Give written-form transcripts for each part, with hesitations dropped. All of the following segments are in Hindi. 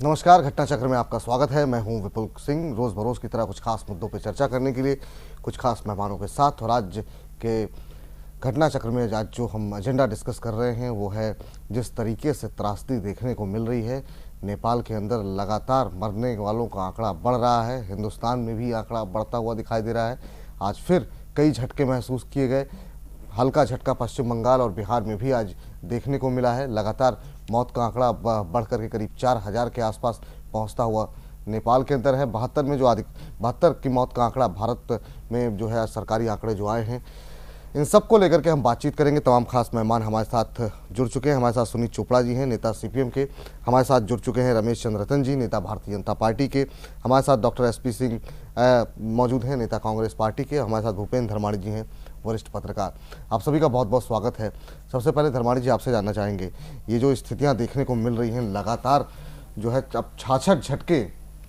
नमस्कार, घटना चक्र में आपका स्वागत है। मैं हूं विपुल सिंह। रोज़ बरोज़ की तरह कुछ खास मुद्दों पर चर्चा करने के लिए कुछ खास मेहमानों के साथ, और आज के घटना चक्र में आज जो हम एजेंडा डिस्कस कर रहे हैं वो है जिस तरीके से त्रासदी देखने को मिल रही है। नेपाल के अंदर लगातार मरने वालों का आंकड़ा बढ़ रहा है, हिंदुस्तान में भी आंकड़ा बढ़ता हुआ दिखाई दे रहा है। आज फिर कई झटके महसूस किए गए। हल्का झटका पश्चिम बंगाल और बिहार में भी आज देखने को मिला है। लगातार मौत का आंकड़ा बढ़ करके करीब 4000 के आसपास पहुंचता हुआ नेपाल के अंदर है। 72 की मौत का आंकड़ा भारत में जो है सरकारी आंकड़े जो आए हैं, इन सब को लेकर के हम बातचीत करेंगे। तमाम खास मेहमान हमारे साथ जुड़ चुके हैं। हमारे साथ सुनीत चोपड़ा जी हैं, नेता सीपीएम के। हमारे साथ जुड़ चुके हैं रमेश चंद्र रतन जी, नेता भारतीय जनता पार्टी के। हमारे साथ डॉक्टर एसपी सिंह मौजूद हैं, नेता कांग्रेस पार्टी के। हमारे साथ भूपेंद्र धर्माणी जी हैं, वरिष्ठ पत्रकार। आप सभी का बहुत बहुत स्वागत है। सबसे पहले धर्माणी जी, आपसे जानना चाहेंगे, ये जो स्थितियां देखने को मिल रही हैं लगातार, जो है अब 66 झटके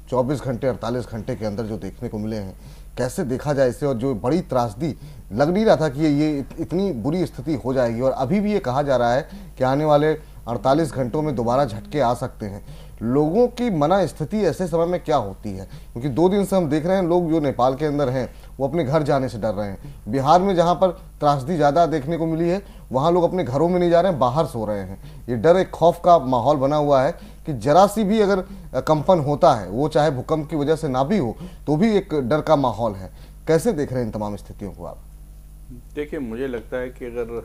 24 घंटे 48 घंटे के अंदर जो देखने को मिले हैं, कैसे देखा जाए इसे? और जो बड़ी त्रासदी, लग नहीं रहा था कि ये इतनी बुरी स्थिति हो जाएगी, और अभी भी ये कहा जा रहा है कि आने वाले 48 घंटों में दोबारा झटके आ सकते हैं। लोगों की मना स्थिति ऐसे समय में क्या होती है? क्योंकि 2 दिन से हम देख रहे हैं लोग जो नेपाल के अंदर हैं वो अपने घर जाने से डर रहे हैं। बिहार में जहां पर त्रासदी ज़्यादा देखने को मिली है वहां लोग अपने घरों में नहीं जा रहे हैं, बाहर सो रहे हैं। ये डर, एक खौफ का माहौल बना हुआ है कि जरा सी भी अगर कंपन होता है, वो चाहे भूकंप की वजह से ना भी हो, तो भी एक डर का माहौल है। कैसे देख रहे हैं इन तमाम स्थितियों को आप? देखिए, मुझे लगता है कि अगर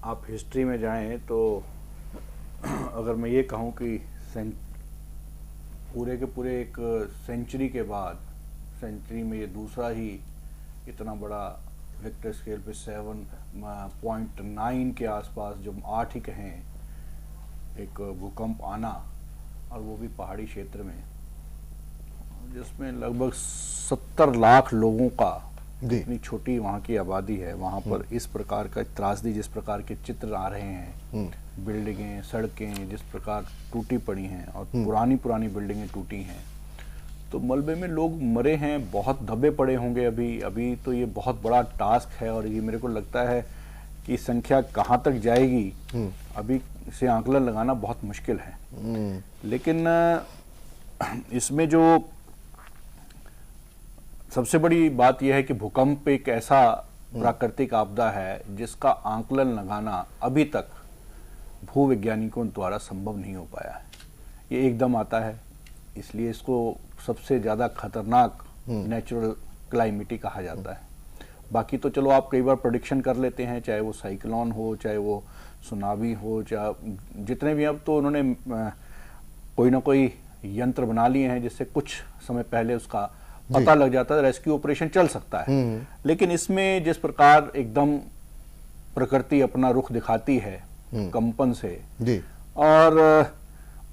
आप हिस्ट्री में जाएं तो अगर मैं ये कहूं कि पूरे के पूरे एक सेंचुरी के बाद, सेंचुरी में ये दूसरा ही इतना बड़ा रिक्टर स्केल पे 7.9 के आसपास, जो 8 ही कहें, एक भूकंप आना, और वो भी पहाड़ी क्षेत्र में, जिसमें लगभग 70 लाख लोगों का, इतनी छोटी वहाँ की आबादी है, वहाँ पर इस प्रकार का त्रासदी, जिस प्रकार के चित्र आ रहे हैं, बिल्डिंगें, सड़कें जिस प्रकार टूटी पड़ी हैं, और पुरानी बिल्डिंगें टूटी हैं, तो मलबे में लोग मरे हैं, बहुत दबे पड़े होंगे अभी तो ये बहुत बड़ा टास्क है, और ये मेरे को लगता है कि संख्या कहाँ तक जाएगी अभी से आंकलन लगाना बहुत मुश्किल है। लेकिन इसमें जो सबसे बड़ी बात यह है कि भूकंप एक ऐसा प्राकृतिक आपदा है जिसका आंकलन लगाना अभी तक भूवैज्ञानिकों द्वारा संभव नहीं हो पाया है। ये एकदम आता है, इसलिए इसको सबसे ज़्यादा खतरनाक नेचुरल क्लाइमेटी कहा जाता है। बाकी तो चलो आप कई बार प्रेडिक्शन कर लेते हैं, चाहे वो साइक्लोन हो, चाहे वो सुनामी हो, चाहे जितने भी, अब तो उन्होंने कोई ना कोई यंत्र बना लिए हैं जिससे कुछ समय पहले उसका पता लग जाता है, रेस्क्यू ऑपरेशन चल सकता है। लेकिन इसमें जिस प्रकार एकदम प्रकृति अपना रुख दिखाती है कंपन से, और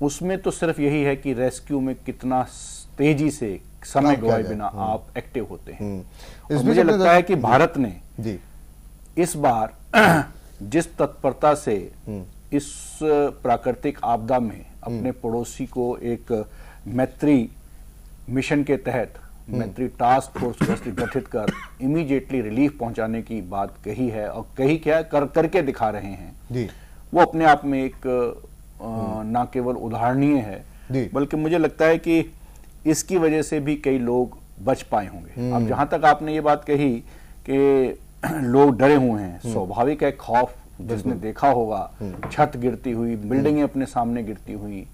उसमें तो सिर्फ यही है कि रेस्क्यू में कितना तेजी से समय गवाए बिना आप एक्टिव होते हैं। मुझे लगता है कि भारत ने इस बार जिस तत्परता से इस प्राकृतिक आपदा में अपने पड़ोसी को एक मैत्री मिशन के तहत, मैत्री टास्क फोर्स गठित कर इमीडिएटली रिलीफ पहुंचाने की बात कही है, और कही क्या करके दिखा रहे हैं, वो अपने आप में एक ना केवल उदाहरणीय है, बल्कि मुझे लगता है कि इसकी वजह से भी कई लोग बच पाए होंगे। अब जहां तक आपने ये बात कही कि लोग डरे हुए हैं, स्वाभाविक है खौफ, जिसने देखा होगा छत गिरती हुई, बिल्डिंगें अपने सामने गिरती हुई,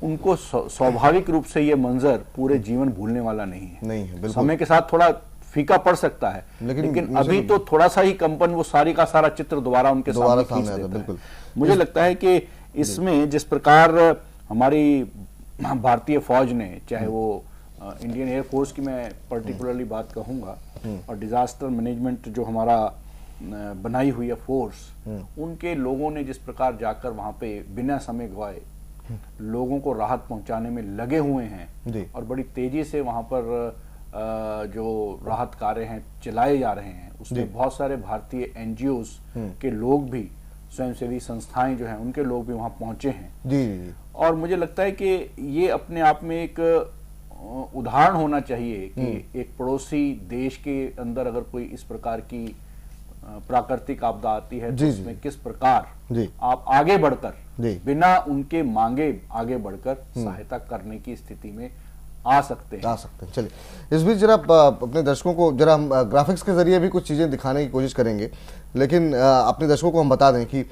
उनको स्वाभाविक रूप से ये मंजर पूरे जीवन भूलने वाला नहीं है। समय के साथ थोड़ा फीका पड़ सकता है, लेकिन अभी तो थोड़ा सा ही कंपन वो सारी का सारा चित्र दोबारा उनके सामने खींच देता है। मुझे लगता है कि इसमें जिस प्रकार हमारी भारतीय फौज ने, चाहे वो इंडियन एयर फोर्स की मैं पर्टिकुलरली बात कहूँगा, और डिजास्टर मैनेजमेंट जो हमारा बनाई हुई है फोर्स, उनके लोगों ने जिस प्रकार जाकर वहाँ पे बिना समय गवाए लोगों को राहत पहुंचाने में लगे हुए हैं, और बड़ी तेजी से वहाँ पर जो राहत कार्य हैं चलाए जा रहे हैं, उसमें बहुत सारे भारतीय एनजीओज के लोग भी, स्वयंसेवी संस्थाएं जो हैं उनके लोग भी वहाँ पहुंचे हैं। और मुझे लगता है कि ये अपने आप में एक उदाहरण होना चाहिए कि एक पड़ोसी देश के अंदर अगर कोई इस प्रकार की प्राकृतिक आपदा आती है तो उसमें किस प्रकार आप आगे बढ़कर जी। बिना उनके मांगे आगे बढ़कर सहायता करने की स्थिति में आ सकते हैं। चलिए, इस बीच जरा अपने दर्शकों को जरा हम ग्राफिक्स के जरिए भी कुछ चीज़ें दिखाने की कोशिश करेंगे, लेकिन अपने दर्शकों को हम बता दें कि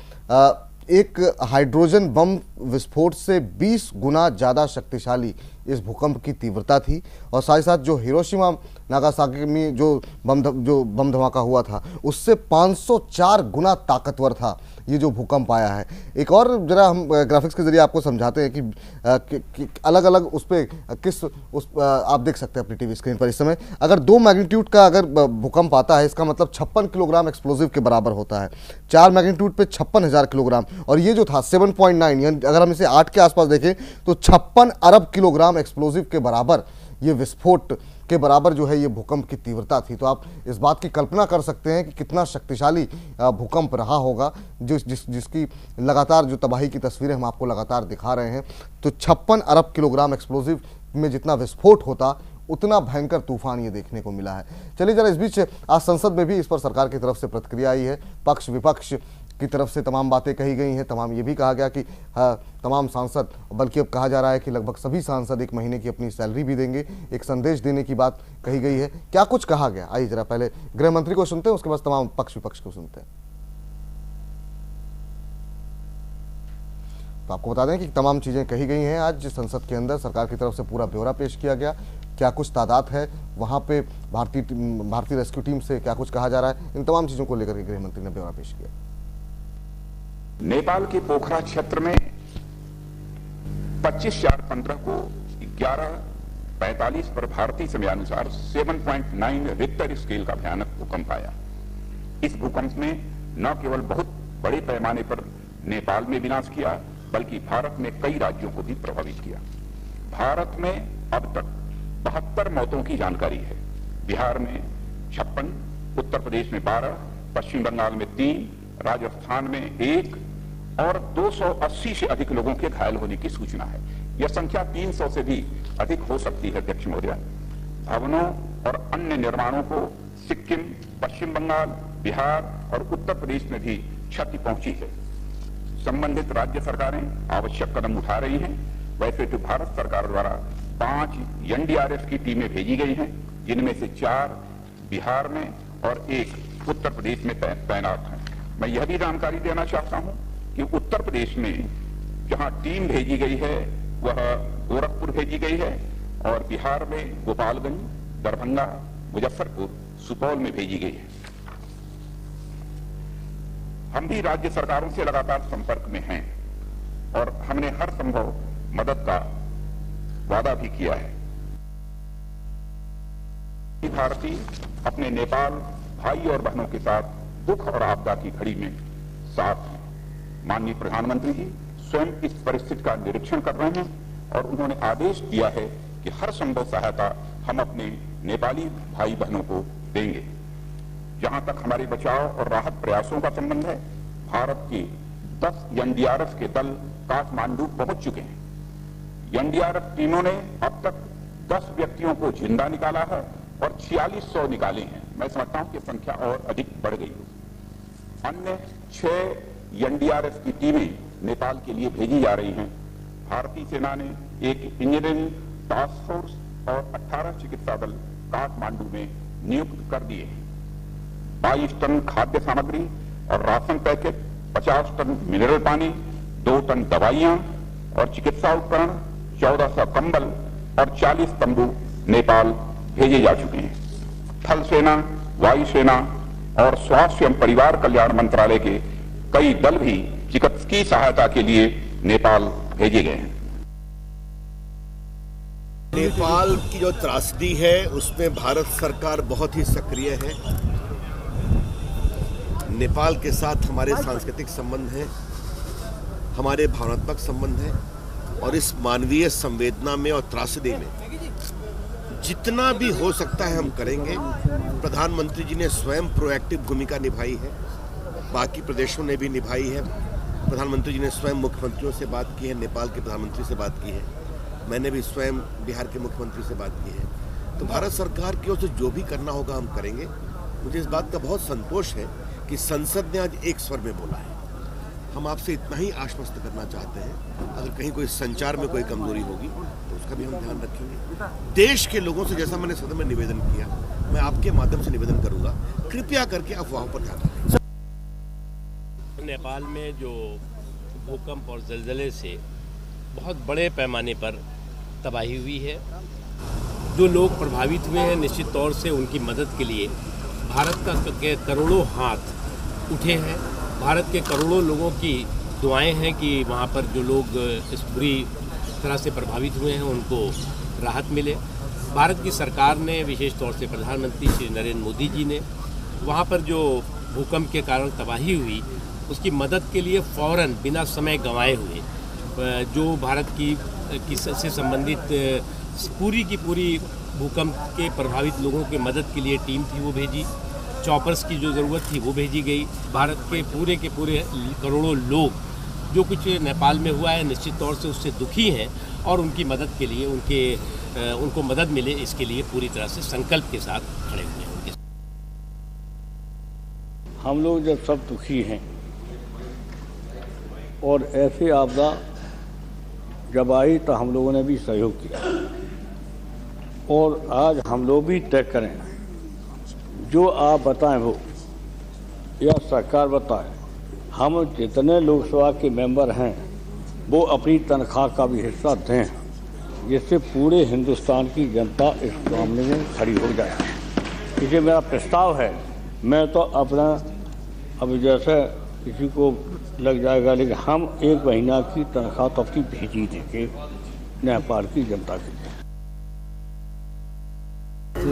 एक हाइड्रोजन बम विस्फोट से 20 गुना ज़्यादा शक्तिशाली इस भूकंप की तीव्रता थी, और साथ ही साथ जो हिरोशिमा नागासाकी में जो बम धमाका हुआ था उससे 504 गुना ताकतवर था ये जो भूकंप आया है। एक और जरा हम ग्राफिक्स के जरिए आपको समझाते हैं कि अलग अलग उस पर आप देख सकते हैं अपनी टीवी स्क्रीन पर इस समय, अगर 2 मैग्नीट्यूड का अगर भूकंप आता है इसका मतलब 56 किलोग्राम एक्सप्लोजिव के बराबर होता है। 4 मैग्नीट्यूड पे 56,000 किलोग्राम, और ये जो था 7.9, यानी अगर हम इसे 8 के आसपास देखें तो 56 अरब किलोग्राम एक्सप्लोजिव के बराबर ये विस्फोट के बराबर जो है ये भूकंप की तीव्रता थी। तो आप इस बात की कल्पना कर सकते हैं कि कितना शक्तिशाली भूकंप रहा होगा, जिसकी लगातार जो तबाही की तस्वीरें हम आपको लगातार दिखा रहे हैं। तो 56 अरब किलोग्राम एक्सप्लोजिव में जितना विस्फोट होता उतना भयंकर तूफान ये देखने को मिला है। चलिए जरा इस बीच आज संसद में भी इस पर सरकार की तरफ से प्रतिक्रिया आई है, पक्ष विपक्ष की तरफ से तमाम बातें कही गई हैं। तमाम ये भी कहा गया कि तमाम सांसद, बल्कि अब कहा जा रहा है कि लगभग सभी सांसद 1 महीने की अपनी सैलरी भी देंगे, एक संदेश देने की बात कही गई है। क्या कुछ कहा गया, आइए जरा पहले गृह मंत्री को सुनते हैं, उसके बाद तमाम पक्ष विपक्ष को सुनते हैं। तो आपको बता दें कि तमाम चीजें कही गई हैं आज संसद के अंदर, सरकार की तरफ से पूरा ब्यौरा पेश किया गया, क्या कुछ तादाद है वहां पे, भारतीय रेस्क्यू टीम से क्या कुछ कहा जा रहा है, इन तमाम चीजों को लेकर के गृह मंत्री ने ब्यौरा पेश किया। नेपाल के पोखरा क्षेत्र में 25/4/15 को 11:45 पर भारतीय समयानुसार 7.9 रिक्टर स्केल का भयानक भूकंप आया। इस भूकंप ने न केवल बहुत बड़े पैमाने पर नेपाल में विनाश किया, बल्कि भारत में कई राज्यों को भी प्रभावित किया। भारत में अब तक 72 मौतों की जानकारी है। बिहार में 56, उत्तर प्रदेश में 12, पश्चिम बंगाल में 3, राजस्थान में 1 और 280 से अधिक लोगों के घायल होने की सूचना है। यह संख्या 300 से भी अधिक हो सकती है। अध्यक्ष महोदय, भवनों और अन्य निर्माणों को सिक्किम, पश्चिम बंगाल, बिहार और उत्तर प्रदेश में भी क्षति पहुंची है। संबंधित राज्य सरकारें आवश्यक कदम उठा रही हैं। वैसे तो भारत सरकार द्वारा 5 एनडीआरएफ की टीमें भेजी गई हैं, जिनमें से 4 बिहार में और 1 उत्तर प्रदेश में तैनात हैं। मैं यह भी जानकारी देना चाहता हूं कि उत्तर प्रदेश में जहां टीम भेजी गई है वह गोरखपुर भेजी गई है, और बिहार में गोपालगंज, दरभंगा, मुजफ्फरपुर, सुपौल में भेजी गई है। हम भी राज्य सरकारों से लगातार संपर्क में हैं और हमने हर संभव मदद का वादा भी किया है। भारतीय अपने नेपाल भाई और बहनों के साथ दुख और आपदा की घड़ी में साथ हैं। माननीय प्रधानमंत्री जी स्वयं इस परिस्थिति का निरीक्षण कर रहे हैं और उन्होंने आदेश दिया है कि हर संभव सहायता हम अपने नेपाली भाई बहनों को देंगे। जहां तक हमारे बचाव और राहत प्रयासों का संबंध है, भारत के 10 एनडीआरएफ के दल काठमांडू पहुंच चुके हैं। एनडीआरएफ टीमों ने अब तक 10 व्यक्तियों को जिंदा निकाला है और 4600 निकाले हैं। मैं समझता हूं कि संख्या और अधिक बढ़ गई हो। अन्य 6 एनडीआरएफ की टीमें नेपाल के लिए भेजी जा रही हैं। भारतीय सेना ने एक इंजीनियरिंग टास्क फोर्स और 18 चिकित्सा दल काठमांडू में नियुक्त कर दिए हैं। 22 टन खाद्य सामग्री और राशन पैकेट, 50 टन मिनरल पानी, 2 टन दवाइयां और चिकित्सा उपकरण, 1400 कंबल और 40 तंबू नेपाल भेजे जा चुके हैं। थल सेना, वायुसेना और स्वास्थ्य एवं परिवार कल्याण मंत्रालय के कई दल भी चिकित्सकीय सहायता के लिए नेपाल भेजे गए हैं। नेपाल की जो त्रासदी है उसमें भारत सरकार बहुत ही सक्रिय है। नेपाल के साथ हमारे सांस्कृतिक संबंध हैं, हमारे भावनात्मक संबंध हैं, और इस मानवीय संवेदना में और त्रासदी में जितना भी हो सकता है हम करेंगे। प्रधानमंत्री जी ने स्वयं प्रोएक्टिव भूमिका निभाई है, बाकी प्रदेशों ने भी निभाई है। प्रधानमंत्री जी ने स्वयं मुख्यमंत्रियों से बात की है, नेपाल के प्रधानमंत्री से बात की है, मैंने भी स्वयं बिहार के मुख्यमंत्री से बात की है। तो भारत सरकार की ओर से जो भी करना होगा हम करेंगे। मुझे इस बात का बहुत संतोष है कि संसद ने आज एक स्वर में बोला है। हम आपसे इतना ही आश्वस्त करना चाहते हैं, अगर कहीं कोई संचार में कोई कमजोरी होगी तो उसका भी हम ध्यान रखेंगे। देश के लोगों से, जैसा मैंने सदन में निवेदन किया, मैं आपके माध्यम से निवेदन करूंगा, कृपया करके अफवाहों पर ध्यान रखें। नेपाल में जो भूकंप और ज़लज़ले से बहुत बड़े पैमाने पर तबाही हुई है, जो लोग प्रभावित हुए हैं निश्चित तौर से उनकी मदद के लिए भारत का करोड़ों हाथ उठे हैं। भारत के करोड़ों लोगों की दुआएं हैं कि वहाँ पर जो लोग इस बुरी तरह से प्रभावित हुए हैं उनको राहत मिले। भारत की सरकार ने, विशेष तौर से प्रधानमंत्री श्री नरेंद्र मोदी जी ने, वहाँ पर जो भूकंप के कारण तबाही हुई उसकी मदद के लिए फ़ौरन बिना समय गंवाए हुए जो भारत की से संबंधित पूरी की पूरी भूकंप के प्रभावित लोगों के मदद के लिए टीम थी वो भेजी, चॉपर्स की जो ज़रूरत थी वो भेजी गई। भारत के पूरे करोड़ों लोग जो कुछ नेपाल में हुआ है निश्चित तौर से उससे दुखी हैं और उनकी मदद के लिए उनको मदद मिले इसके लिए पूरी तरह से संकल्प के साथ खड़े हुए हैं। हम लोग जब सब दुखी हैं और ऐसी आपदा जब आई तो हम लोगों ने भी सहयोग किया और आज हम लोग भी तय करें जो आप बताएं वो या सरकार बताए, हम जितने लोकसभा के मेंबर हैं वो अपनी तनख्वाह का भी हिस्सा दें जिससे पूरे हिंदुस्तान की जनता इस मामले में खड़ी हो जाए। इसलिए मेरा प्रस्ताव है, मैं तो अपना अब जैसे किसी को लग जाएगा लेकिन हम 1 महीना की तनख्वाह तो अपनी भेजी देंगे नेपाल की जनता के लिए।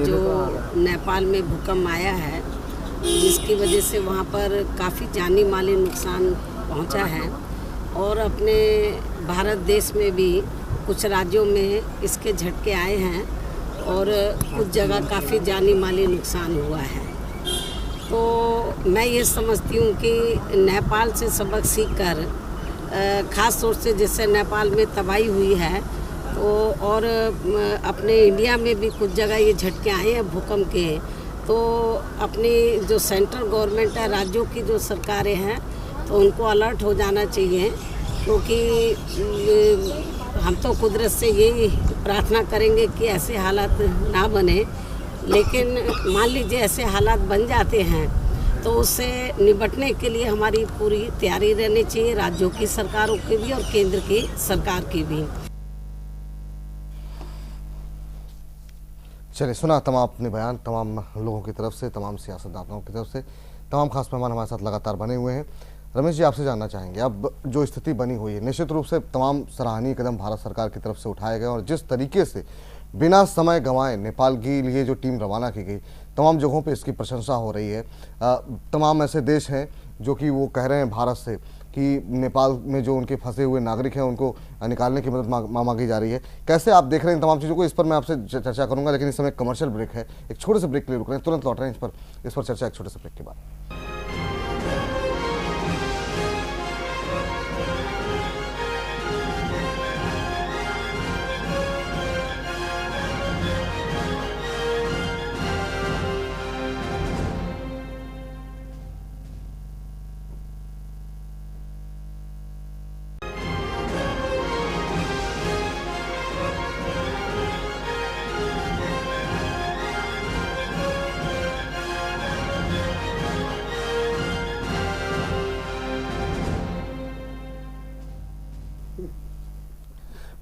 जो नेपाल में भूकंप आया है जिसकी वजह से वहाँ पर काफ़ी जानी माली नुकसान पहुँचा है और अपने भारत देश में भी कुछ राज्यों में इसके झटके आए हैं और कुछ जगह काफ़ी जानी माली नुकसान हुआ है। तो मैं ये समझती हूँ कि नेपाल से सबक सीखकर ख़ास तौर से जैसे नेपाल में तबाही हुई है तो और अपने इंडिया में भी कुछ जगह ये झटके आए हैं भूकंप के, तो अपनी जो सेंट्रल गवर्नमेंट है, राज्यों की जो सरकारें हैं तो उनको अलर्ट हो जाना चाहिए क्योंकि हम तो कुदरत से यही प्रार्थना करेंगे कि ऐसे हालात ना बने, लेकिन मान लीजिए ऐसे हालात बन जाते हैं तो उससे निपटने के लिए हमारी पूरी तैयारी रहनी चाहिए, राज्यों की सरकारों की भी और केंद्र की सरकार की भी। चलिए, सुना तमाम अपने बयान तमाम लोगों की तरफ से, तमाम सियासतदानों की तरफ से। तमाम खास मेहमान हमारे साथ लगातार बने हुए हैं। रमेश जी, आपसे जानना चाहेंगे, अब जो स्थिति बनी हुई है निश्चित रूप से तमाम सराहनीय कदम भारत सरकार की तरफ से उठाए गए और जिस तरीके से बिना समय गंवाए नेपाल के लिए जो टीम रवाना की गई, तमाम जगहों पे इसकी प्रशंसा हो रही है। तमाम ऐसे देश हैं जो कि वो कह रहे हैं भारत से कि नेपाल में जो उनके फंसे हुए नागरिक हैं उनको निकालने की मदद मांगी जा रही है। कैसे आप देख रहे हैं इन तमाम चीज़ों को? इस पर मैं आपसे चर्चा करूंगा, लेकिन इस समय कमर्शियल ब्रेक है, एक छोटे से ब्रेक के लिए रुक रहे हैं, तुरंत लौट रहे हैं इस पर चर्चा एक छोटे से ब्रेक के बाद।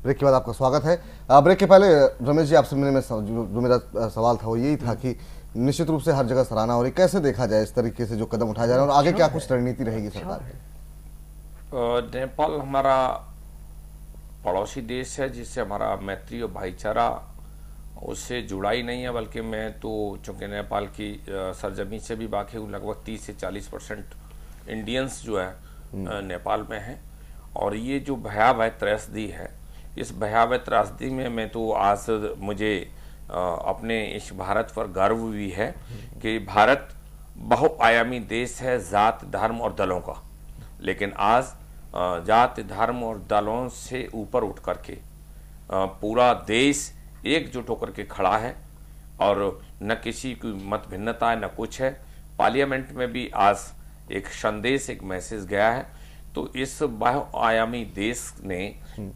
ब्रेक के बाद आपका स्वागत है। ब्रेक के पहले रमेश जी, आपसे मिलने में जो मेरा सवाल था वो यही था कि निश्चित रूप से हर जगह सराहना हो रही, कैसे देखा जाए इस तरीके से जो कदम उठाए जा रहे हैं और आगे क्या कुछ रणनीति रहेगी सरकार की? नेपाल हमारा पड़ोसी देश है जिससे हमारा मैत्री और भाईचारा उससे जुड़ा ही नहीं है, बल्कि मैं तो चूँकि नेपाल की सरजमी से भी वाकिफ हूँ, लगभग 30 से 40% इंडियंस जो है नेपाल में हैं और ये जो भयावह त्रासदी है, इस भयावह त्रासदी में मैं तो आज मुझे अपने इस भारत पर गर्व भी है कि भारत बहुआयामी देश है जात, धर्म और दलों का, लेकिन आज जात, धर्म और दलों से ऊपर उठ करके पूरा देश एकजुट होकर के खड़ा है और न किसी की मत भिन्नता है न कुछ है। पार्लियामेंट में भी आज एक संदेश, एक मैसेज गया है। तो इस बहुआयामी देश ने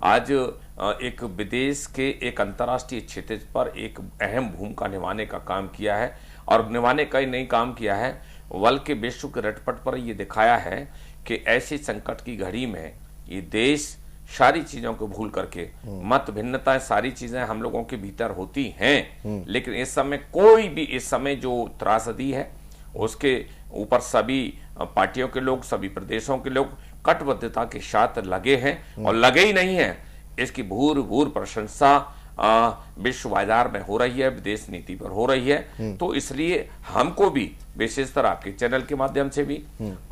आज एक विदेश के एक अंतर्राष्ट्रीय क्षेत्र पर एक अहम भूमिका निभाने का काम किया है, और निभाने का ही नहीं काम किया है बल्कि विश्व के रटपट पर यह दिखाया है कि ऐसी संकट की घड़ी में ये देश सारी चीजों को भूल करके, मत भिन्नताएं सारी चीजें हम लोगों के भीतर होती हैं, लेकिन इस समय कोई भी, इस समय जो त्रासदी है उसके ऊपर सभी पार्टियों के लोग, सभी प्रदेशों के लोग कटिबद्धता के साथ लगे हैं, और लगे ही नहीं है इसकी भूर प्रशंसा विश्व बाजार में हो रही है, विदेश नीति पर हो रही है। तो इसलिए हमको भी विशेषतर आपके चैनल के माध्यम से भी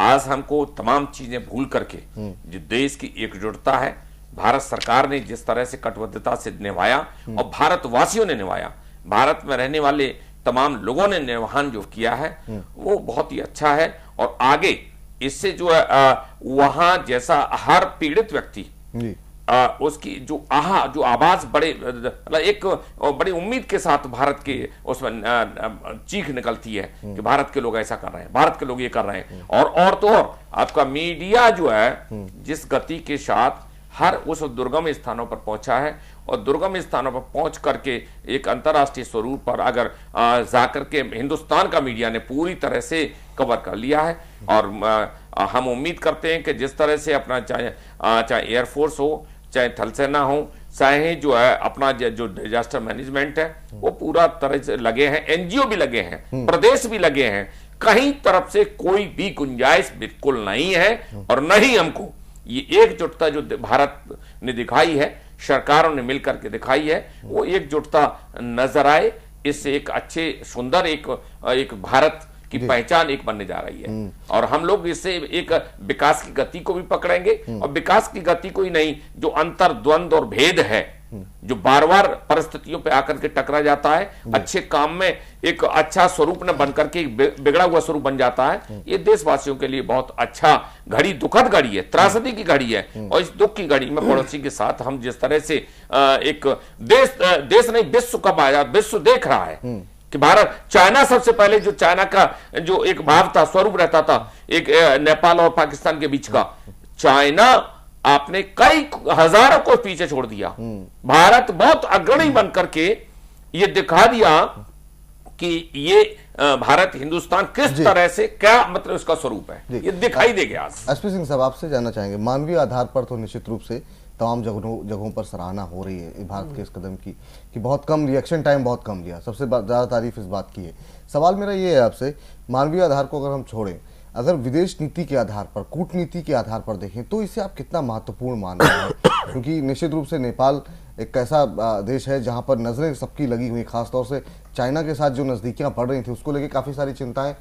आज हमको तमाम चीजें भूल करके जो देश की एकजुटता है, भारत सरकार ने जिस तरह से कटिबद्धता से निभाया और भारतवासियों ने निभाया, भारत में रहने वाले तमाम लोगों ने निर्वहन जो किया है वो बहुत ही अच्छा है। और आगे इससे जो है वहां जैसा हर पीड़ित व्यक्ति उसकी जो आवाज बड़े एक बड़ी उम्मीद के साथ भारत के उसमें चीख निकलती है कि भारत के लोग ऐसा कर रहे हैं, भारत के लोग ये कर रहे हैं। और तो और आपका मीडिया जो है जिस गति के साथ हर उस दुर्गम स्थानों पर पहुंचा है, और दुर्गम स्थानों पर पहुंच करके एक अंतर्राष्ट्रीय स्वरूप पर अगर जाकर के हिंदुस्तान का मीडिया ने पूरी तरह से कवर कर लिया है। और हम उम्मीद करते हैं कि जिस तरह से अपना चाहे एयरफोर्स हो, चाहे थल सेना हो, चाहे जो है अपना जो डिजास्टर मैनेजमेंट है वो पूरा तरह से लगे हैं, एनजीओ भी लगे हैं, प्रदेश भी लगे हैं, कहीं तरफ से कोई भी गुंजाइश बिल्कुल नहीं है। और नहीं हमको ये एकजुटता जो भारत ने दिखाई है, सरकारों ने मिलकर के दिखाई है, वो एकजुटता नजर आए, इससे एक अच्छे सुंदर एक भारत की पहचान एक बनने जा रही है। और हम लोग इससे एक विकास की गति को भी पकड़ेंगे, और विकास की गति को ही नहीं, जो अंतर द्वंद और भेद है जो बार बार परिस्थितियों पे आकर के टकरा जाता है, अच्छे काम में एक अच्छा स्वरूप न बनकर के बिगड़ा हुआ स्वरूप बन जाता है। ये देशवासियों के लिए बहुत अच्छा घड़ी, दुखद घड़ी है, त्रासदी की घड़ी है। और इस दुख की घड़ी में पड़ोसी के साथ हम जिस तरह से एक देश नहीं विश्व कब आया, विश्व देख रहा है कि भारत, चाइना सबसे पहले, जो चाइना का जो एक भाव था, स्वरूप रहता था एक नेपाल और पाकिस्तान के बीच का, चाइना आपने कई हजारों को पीछे छोड़ दिया। भारत बहुत अग्रणी बनकर के ये दिखा दिया कि ये भारत हिंदुस्तान किस तरह से, क्या मतलब उसका स्वरूप है, ये दिखाई देगा आज। एसपी सिंह साहब, आपसे जानना चाहेंगे, मानवीय आधार पर तो निश्चित रूप से तमाम जगहों पर सराहना हो रही है भारत के इस कदम की कि बहुत कम रिएक्शन टाइम, बहुत कम लिया, सबसे ज़्यादा तारीफ इस बात की है। सवाल मेरा ये है आपसे, मानवीय आधार को अगर हम छोड़ें, अगर विदेश नीति के आधार पर, कूटनीति के आधार पर देखें, तो इसे आप कितना महत्वपूर्ण मान रहे हैं? क्योंकि निश्चित रूप से नेपाल एक ऐसा देश है जहां पर नजरें सबकी लगी हुई, खासतौर से चाइना के साथ जो नज़दीकियां पड़ रही थी उसको लेकर काफ़ी सारी चिंताएं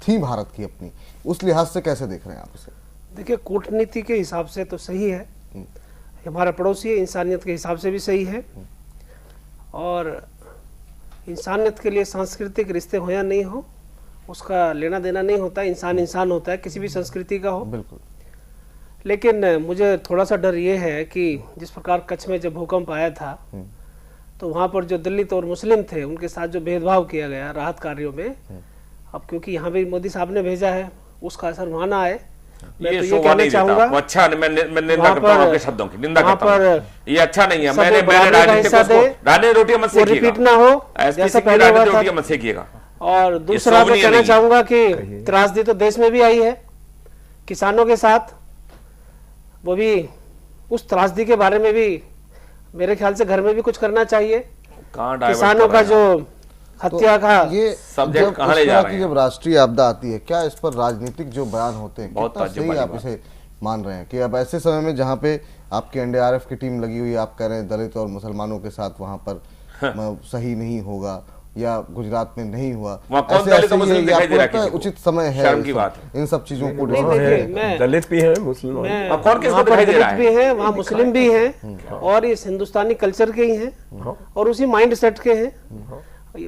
थी भारत की अपनी, उस लिहाज से कैसे देख रहे हैं आप इसे? देखिए, कूटनीति के हिसाब से तो सही है, हमारा पड़ोसी इंसानियत के हिसाब से भी सही है, और इंसानियत के लिए सांस्कृतिक रिश्ते हो या नहीं हो उसका लेना देना नहीं होता, इंसान इंसान होता है, किसी भी संस्कृति का हो। बिल्कुल। लेकिन मुझे थोड़ा सा डर ये है कि जिस प्रकार कच्छ में जब भूकंप आया था तो वहाँ पर जो दलित और मुस्लिम थे उनके साथ जो भेदभाव किया गया राहत कार्यों में, अब क्योंकि यहाँ भी मोदी साहब ने भेजा है, उसका असर वहाँ ना आए, मैं तो ये कहना चाहूंगा। अच्छा, मैं निंदा करता हूं आपके शब्दों की, निंदा करता हूं, ये अच्छा नहीं है। मैंने राजनीतिक रोटियां मत सेकिएगा, रिपीट ना हो जैसा पहले हुआ था, रोटियां मत सेकिएगा। और दूसरा मैं कहना चाहूंगा कि त्रासदी तो देश में भी आई है किसानों के साथ, वो भी उस त्रासदी के बारे में भी मेरे ख्याल से घर में भी कुछ करना चाहिए। किसानों का जो हत्या का ये सब्जेक्ट कहां ले जा रहे हैं? जब राष्ट्रीय आपदा आती है, क्या इस पर राजनीतिक जो बयान होते हैं, कितना सही आप इसे मान रहे हैं कि अब ऐसे समय में जहां पे आपकी एनडीआरएफ की टीम लगी हुई है, आप कह रहे हैं दलित और मुसलमानों के साथ वहां पर सही नहीं होगा या गुजरात में नहीं हुआ, ऐसे उचित समय है इन सब चीजों को दलित भी है, मुस्लिम भी है, वहाँ मुस्लिम भी है, और इस हिंदुस्तानी कल्चर के ही हैं और उसी माइंड सेट के हैं।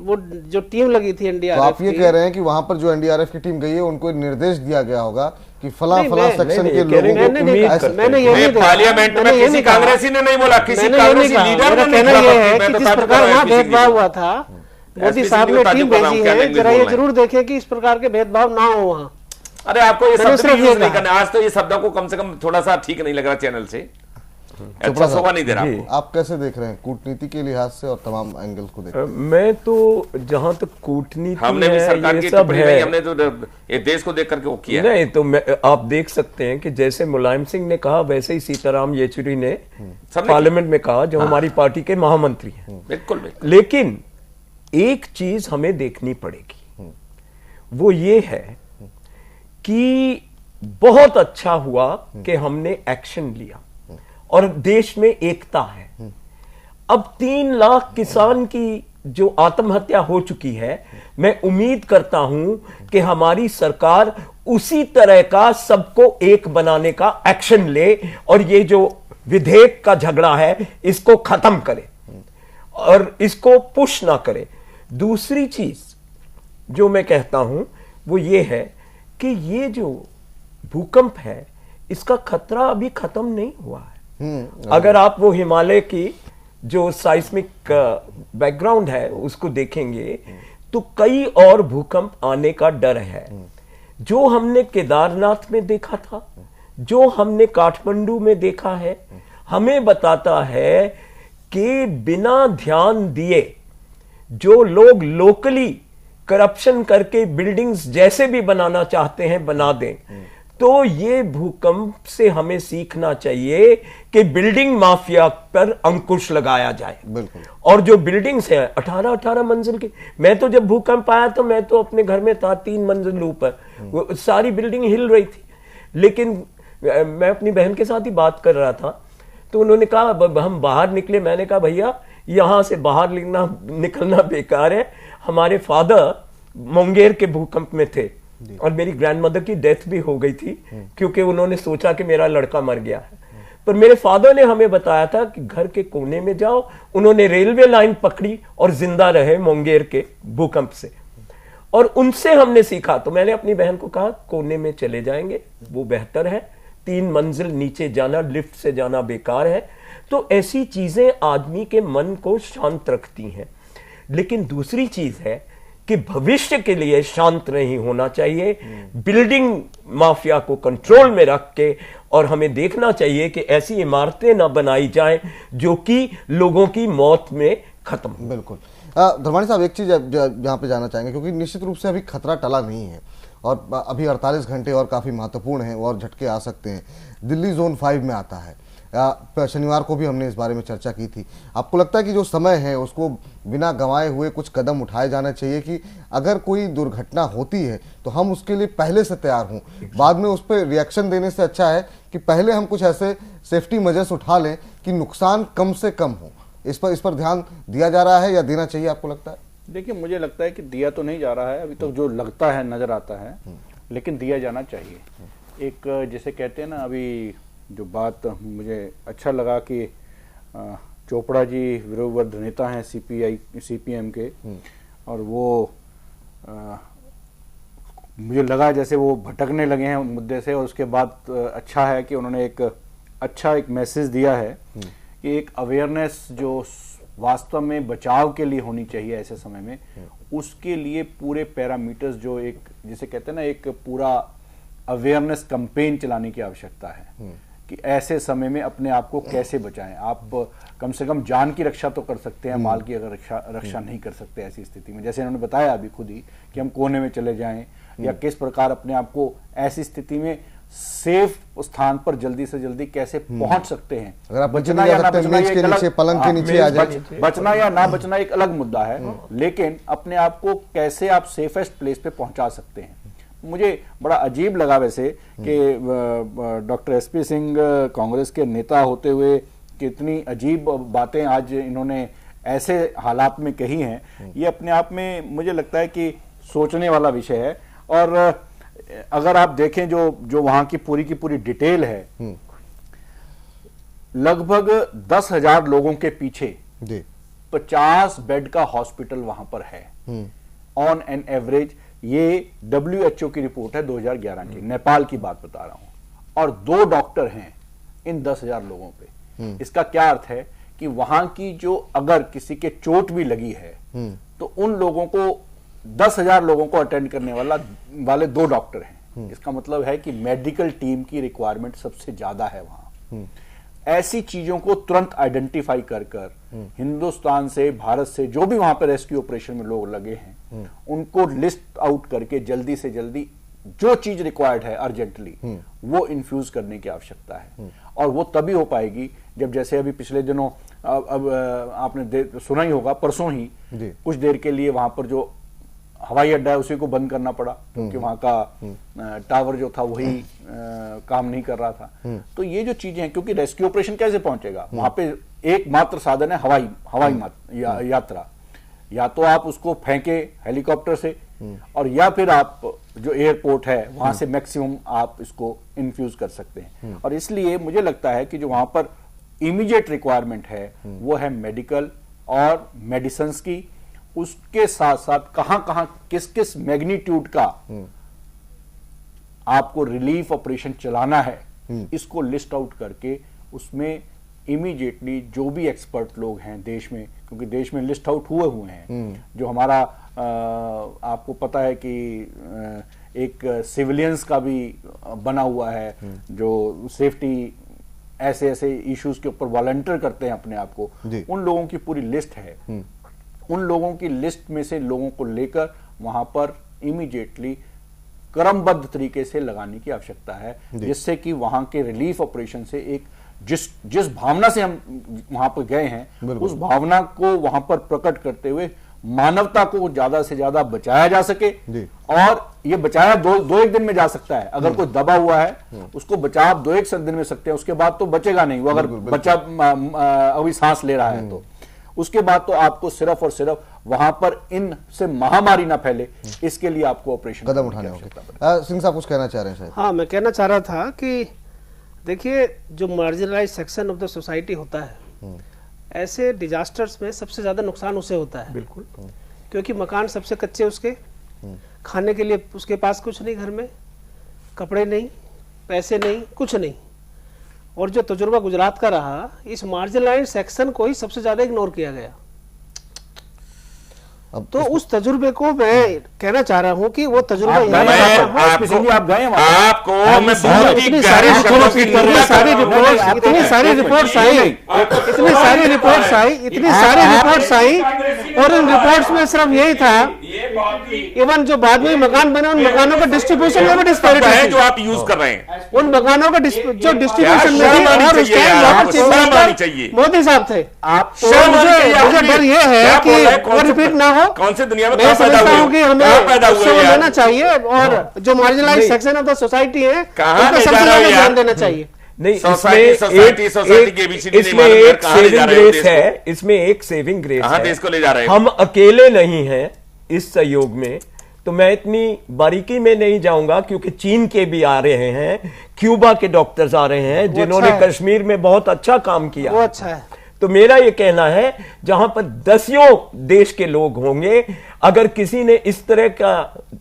वो जो टीम लगी थी एनडीआरएफ, तो आप ये कह रहे हैं कि वहां पर जो एनडीआरएफ की टीम गई है उनको निर्देश दिया गया होगा कि फला सेक्शन के लोगों को, मैंने ये पार्लियामेंट में किसी कांग्रेसी ने नहीं बोला, किसी कांग्रेसी लीडर ने कहना यह है कि जिस प्रकार वहाँ भेदभाव हुआ था, मोदी साहब ने टीम भेजी है, जरा ये जरूर देखें कि इस प्रकार के भेदभाव ना हो वहाँ। अरे आपको ये शब्द सिर्फ भी ये यूज नहीं कहा। करना, आज तो ये शब्दों को कम से कम थोड़ा सा ठीक नहीं लग रहा चैनल से, अच्छा शोभा नहीं दे रहा आपको। आप कैसे देख रहे हैं कूटनीति के लिहाज से और तमाम एंगल्स को देख? मैं तो जहां तक कूटनीति हमने भी है, सरकार ये की सब टिप्पणी है, नहीं, हमने तो ये देश को देख करके वो किया है। नहीं तो आप देख सकते हैं कि जैसे मुलायम सिंह ने कहा वैसे ही सीताराम येचुरी ने सबने पार्लियामेंट में कहा, जो हमारी पार्टी के महामंत्री हैं। बिल्कुल बिल्कुल। लेकिन एक चीज हमें देखनी पड़ेगी, वो ये है कि बहुत अच्छा हुआ कि हमने एक्शन लिया और देश में एकता है। अब 3 लाख किसान की जो आत्महत्या हो चुकी है, मैं उम्मीद करता हूं कि हमारी सरकार उसी तरह का सबको एक बनाने का एक्शन ले और ये जो विधेयक का झगड़ा है इसको खत्म करे और इसको पुश ना करे। दूसरी चीज जो मैं कहता हूं वो ये है कि ये जो भूकंप है इसका खतरा अभी खत्म नहीं हुआ है। अगर आप वो हिमालय की जो साइस्मिक बैकग्राउंड है उसको देखेंगे तो कई और भूकंप आने का डर है। जो हमने केदारनाथ में देखा था, जो हमने काठमांडू में देखा है, हमें बताता है कि बिना ध्यान दिए जो लोग लोकली करप्शन करके बिल्डिंग्स जैसे भी बनाना चाहते हैं बना दें, तो ये भूकंप से हमें सीखना चाहिए कि बिल्डिंग माफिया पर अंकुश लगाया जाए। बिल्कुल। और जो बिल्डिंग्स हैं 18-18 मंजिल की, मैं तो जब भूकंप आया तो मैं तो अपने घर में था 3 मंजिल ऊपर, वो सारी बिल्डिंग हिल रही थी। लेकिन मैं अपनी बहन के साथ ही बात कर रहा था तो उन्होंने कहा हम बाहर निकले, मैंने कहा भैया यहां से बाहर निकलना बेकार है। हमारे फादर मुंगेर के भूकंप में थे और मेरी ग्रैंडमदर की डेथ भी हो गई थी क्योंकि उन्होंने सोचा कि मेरा लड़का मर गया है। पर मेरे फादर ने हमें बताया था कि घर के कोने में जाओ, उन्होंने रेलवे लाइन पकड़ी और जिंदा रहे मुंगेर के भूकंप से, और उनसे हमने सीखा। तो मैंने अपनी बहन को कहा कोने में चले जाएंगे वो बेहतर है, 3 मंजिल नीचे जाना, लिफ्ट से जाना बेकार है। तो ऐसी चीजें आदमी के मन को शांत रखती हैं। लेकिन दूसरी चीज है कि भविष्य के लिए शांत नहीं होना चाहिए, बिल्डिंग माफिया को कंट्रोल में रख के, और हमें देखना चाहिए कि ऐसी इमारतें ना बनाई जाएं जो कि लोगों की मौत में खत्म हो। बिल्कुल। धर्मानी साहब, एक चीज यहाँ पे जाना चाहेंगे क्योंकि निश्चित रूप से अभी खतरा टला नहीं है और अभी 48 घंटे और काफी महत्वपूर्ण हैं और झटके आ सकते हैं। दिल्ली जोन 5 में आता है, शनिवार को भी हमने इस बारे में चर्चा की थी। आपको लगता है कि जो समय है उसको बिना गंवाए हुए कुछ कदम उठाए जाना चाहिए कि अगर कोई दुर्घटना होती है तो हम उसके लिए पहले से तैयार हों, बाद में उस पर रिएक्शन देने से अच्छा है कि पहले हम कुछ ऐसे सेफ्टी मेजर्स उठा लें कि नुकसान कम से कम हो। इस पर ध्यान दिया जा रहा है या देना चाहिए, आपको लगता है? देखिए, मुझे लगता है कि दिया तो नहीं जा रहा है अभी, तो जो लगता है नजर आता है, लेकिन दिया जाना चाहिए। एक जैसे कहते हैं ना, अभी जो बात मुझे अच्छा लगा कि चोपड़ा जी विरोधवर्ध नेता हैं सीपीएम के, और वो मुझे लगा जैसे वो भटकने लगे हैं मुद्दे से, और उसके बाद अच्छा है कि उन्होंने एक मैसेज दिया है कि एक अवेयरनेस जो वास्तव में बचाव के लिए होनी चाहिए ऐसे समय में, उसके लिए पूरे पैरामीटर्स जो एक जिसे कहते हैं ना एक पूरा अवेयरनेस कैंपेन चलाने की आवश्यकता है कि ऐसे समय में अपने आप को कैसे बचाएं। आप कम से कम जान की रक्षा तो कर सकते हैं, माल की अगर रक्षा नहीं कर सकते ऐसी स्थिति में। जैसे इन्होंने बताया अभी खुद ही कि हम कोने में चले जाएं या किस प्रकार अपने आप को ऐसी स्थिति में सेफ स्थान पर जल्दी से जल्दी कैसे पहुंच सकते हैं। अगर आप बचना या ना बचना, मेज के नीचे, पलंग के नीचे आ जाए, बचना या ना बचना एक अलग मुद्दा है, लेकिन अपने आप को कैसे आप सेफेस्ट प्लेस पे पहुंचा सकते हैं। मुझे बड़ा अजीब लगा वैसे कि डॉक्टर एसपी सिंह कांग्रेस के नेता होते हुए कितनी अजीब बातें आज इन्होंने ऐसे हालात में कही हैं। ये अपने आप में मुझे लगता है कि सोचने वाला विषय है। और अगर आप देखें जो वहां की पूरी डिटेल है, लगभग 10,000 लोगों के पीछे 50 बेड का हॉस्पिटल वहां पर है ऑन एन एवरेज। ये WHO की रिपोर्ट है 2011 की, नेपाल की बात बता रहा हूं, और 2 डॉक्टर हैं इन 10,000 लोगों पे। इसका क्या अर्थ है कि वहां की जो अगर किसी के चोट भी लगी है तो उन लोगों को 10,000 लोगों को अटेंड करने वाले 2 डॉक्टर हैं। इसका मतलब है कि मेडिकल टीम की रिक्वायरमेंट सबसे ज्यादा है वहां। ऐसी चीजों को तुरंत आइडेंटिफाई कर हिंदुस्तान से, भारत से जो भी वहां पर रेस्क्यू ऑपरेशन में लोग लगे हैं उनको लिस्ट आउट करके जल्दी से जल्दी जो चीज रिक्वायर्ड है अर्जेंटली वो इन्फ्यूज करने की आवश्यकता है। और वो तभी हो पाएगी जब, जैसे अभी पिछले दिनों अब आपने सुना ही होगा, परसों ही कुछ देर के लिए वहां पर जो हवाई अड्डा है उसी को बंद करना पड़ा क्योंकि वहां का टावर जो था वही काम नहीं कर रहा था। तो ये जो चीजें हैं, क्योंकि रेस्क्यू ऑपरेशन कैसे पहुंचेगा वहां पे, एकमात्र साधन है हवाई यात्रा। या तो आप उसको फेंके हेलीकॉप्टर से, और या फिर आप जो एयरपोर्ट है वहां से मैक्सिमम आप इसको इन्फ्यूज कर सकते हैं। और इसलिए मुझे लगता है कि जो वहां पर इमीडिएट रिक्वायरमेंट है वो है मेडिकल और मेडिसिन्स की। उसके साथ साथ कहां कहां किस किस मैग्नीट्यूड का आपको रिलीफ ऑपरेशन चलाना है, इसको लिस्ट आउट करके उसमें इमीडिएटली जो भी एक्सपर्ट लोग हैं देश में, क्योंकि देश में लिस्ट आउट हुए हैं, जो हमारा आपको पता है कि एक सिविलियंस का भी बना हुआ है जो सेफ्टी ऐसे ऐसे इश्यूज के ऊपर वॉलंटियर करते हैं अपने आप को, उन लोगों की पूरी लिस्ट है। उन लोगों की लिस्ट में से लोगों को लेकर वहां पर इमीडिएटली क्रमबद्ध तरीके से लगाने की आवश्यकता है, जिससे कि वहां के रिलीफ ऑपरेशन से एक जिस भावना से हम वहां पर गए हैं उस भावना को वहां पर प्रकट करते हुए मानवता को ज्यादा से ज्यादा बचाया जा सके। और ये बचाया दो एक दिन में जा सकता है। अगर कोई दबा हुआ है उसको बचा आप 2-1 दिन में सकते हैं, उसके बाद तो बचेगा नहीं। वो अगर बच्चा अभी सांस ले रहा है तो उसके बाद तो आपको सिर्फ और सिर्फ वहां पर इन से महामारी ना फैले, इसके लिए आपको ऑपरेशन कदम उठाने होंगे। सिंह साहब कुछ कहना चाह रहे हैं शायद? हाँ, मैं कहना चाह रहा था कि देखिए, जो marginalize section of the society होता है, ऐसे डिजास्टर्स में सबसे ज्यादा नुकसान उसे होता है। बिल्कुल, क्योंकि मकान सबसे कच्चे उसके, खाने के लिए उसके पास कुछ नहीं, घर में कपड़े नहीं, पैसे नहीं, कुछ नहीं। और जो तजुर्बा गुजरात का रहा, इस मार्जिनलाइज सेक्शन को ही सबसे ज्यादा इग्नोर किया गया। तो उस तजुर्बे को मैं कहना चाह रहा हूँ कि वो तजुर्बा आपको मैं बहुत ही इतनी सारी रिपोर्ट्स आई और इन रिपोर्ट्स में सिर्फ यही था, इवन जो बाद में मकान बने उन मकानों का डिस्ट्रीब्यूशन में भी डिस्पैरिटी है जो आप यूज कर रहे हैं। उन मकानों का जो डिस्ट्रीब्यूशन में मोदी साहब थे। मुझे डर ये है कि वो रिपीट ना हो। कौन से दुनिया में मैं समझता हूँ कि हमें लेना चाहिए और जो marginalize section of the society है उनको सबसे ज्यादा ध्यान देना चाहिए। नहीं, इसमें एक सेविंग ग्रेस है। देश को ले जा रहे हैं। हम अकेले नहीं हैं इस सहयोग में, तो मैं इतनी बारीकी में नहीं जाऊंगा क्योंकि चीन के भी आ रहे हैं, क्यूबा के डॉक्टर्स आ रहे हैं जिन्होंने कश्मीर में बहुत अच्छा काम किया। वो अच्छा है। तो मेरा ये कहना है जहां पर दसियों देश के लोग होंगे, अगर किसी ने इस तरह का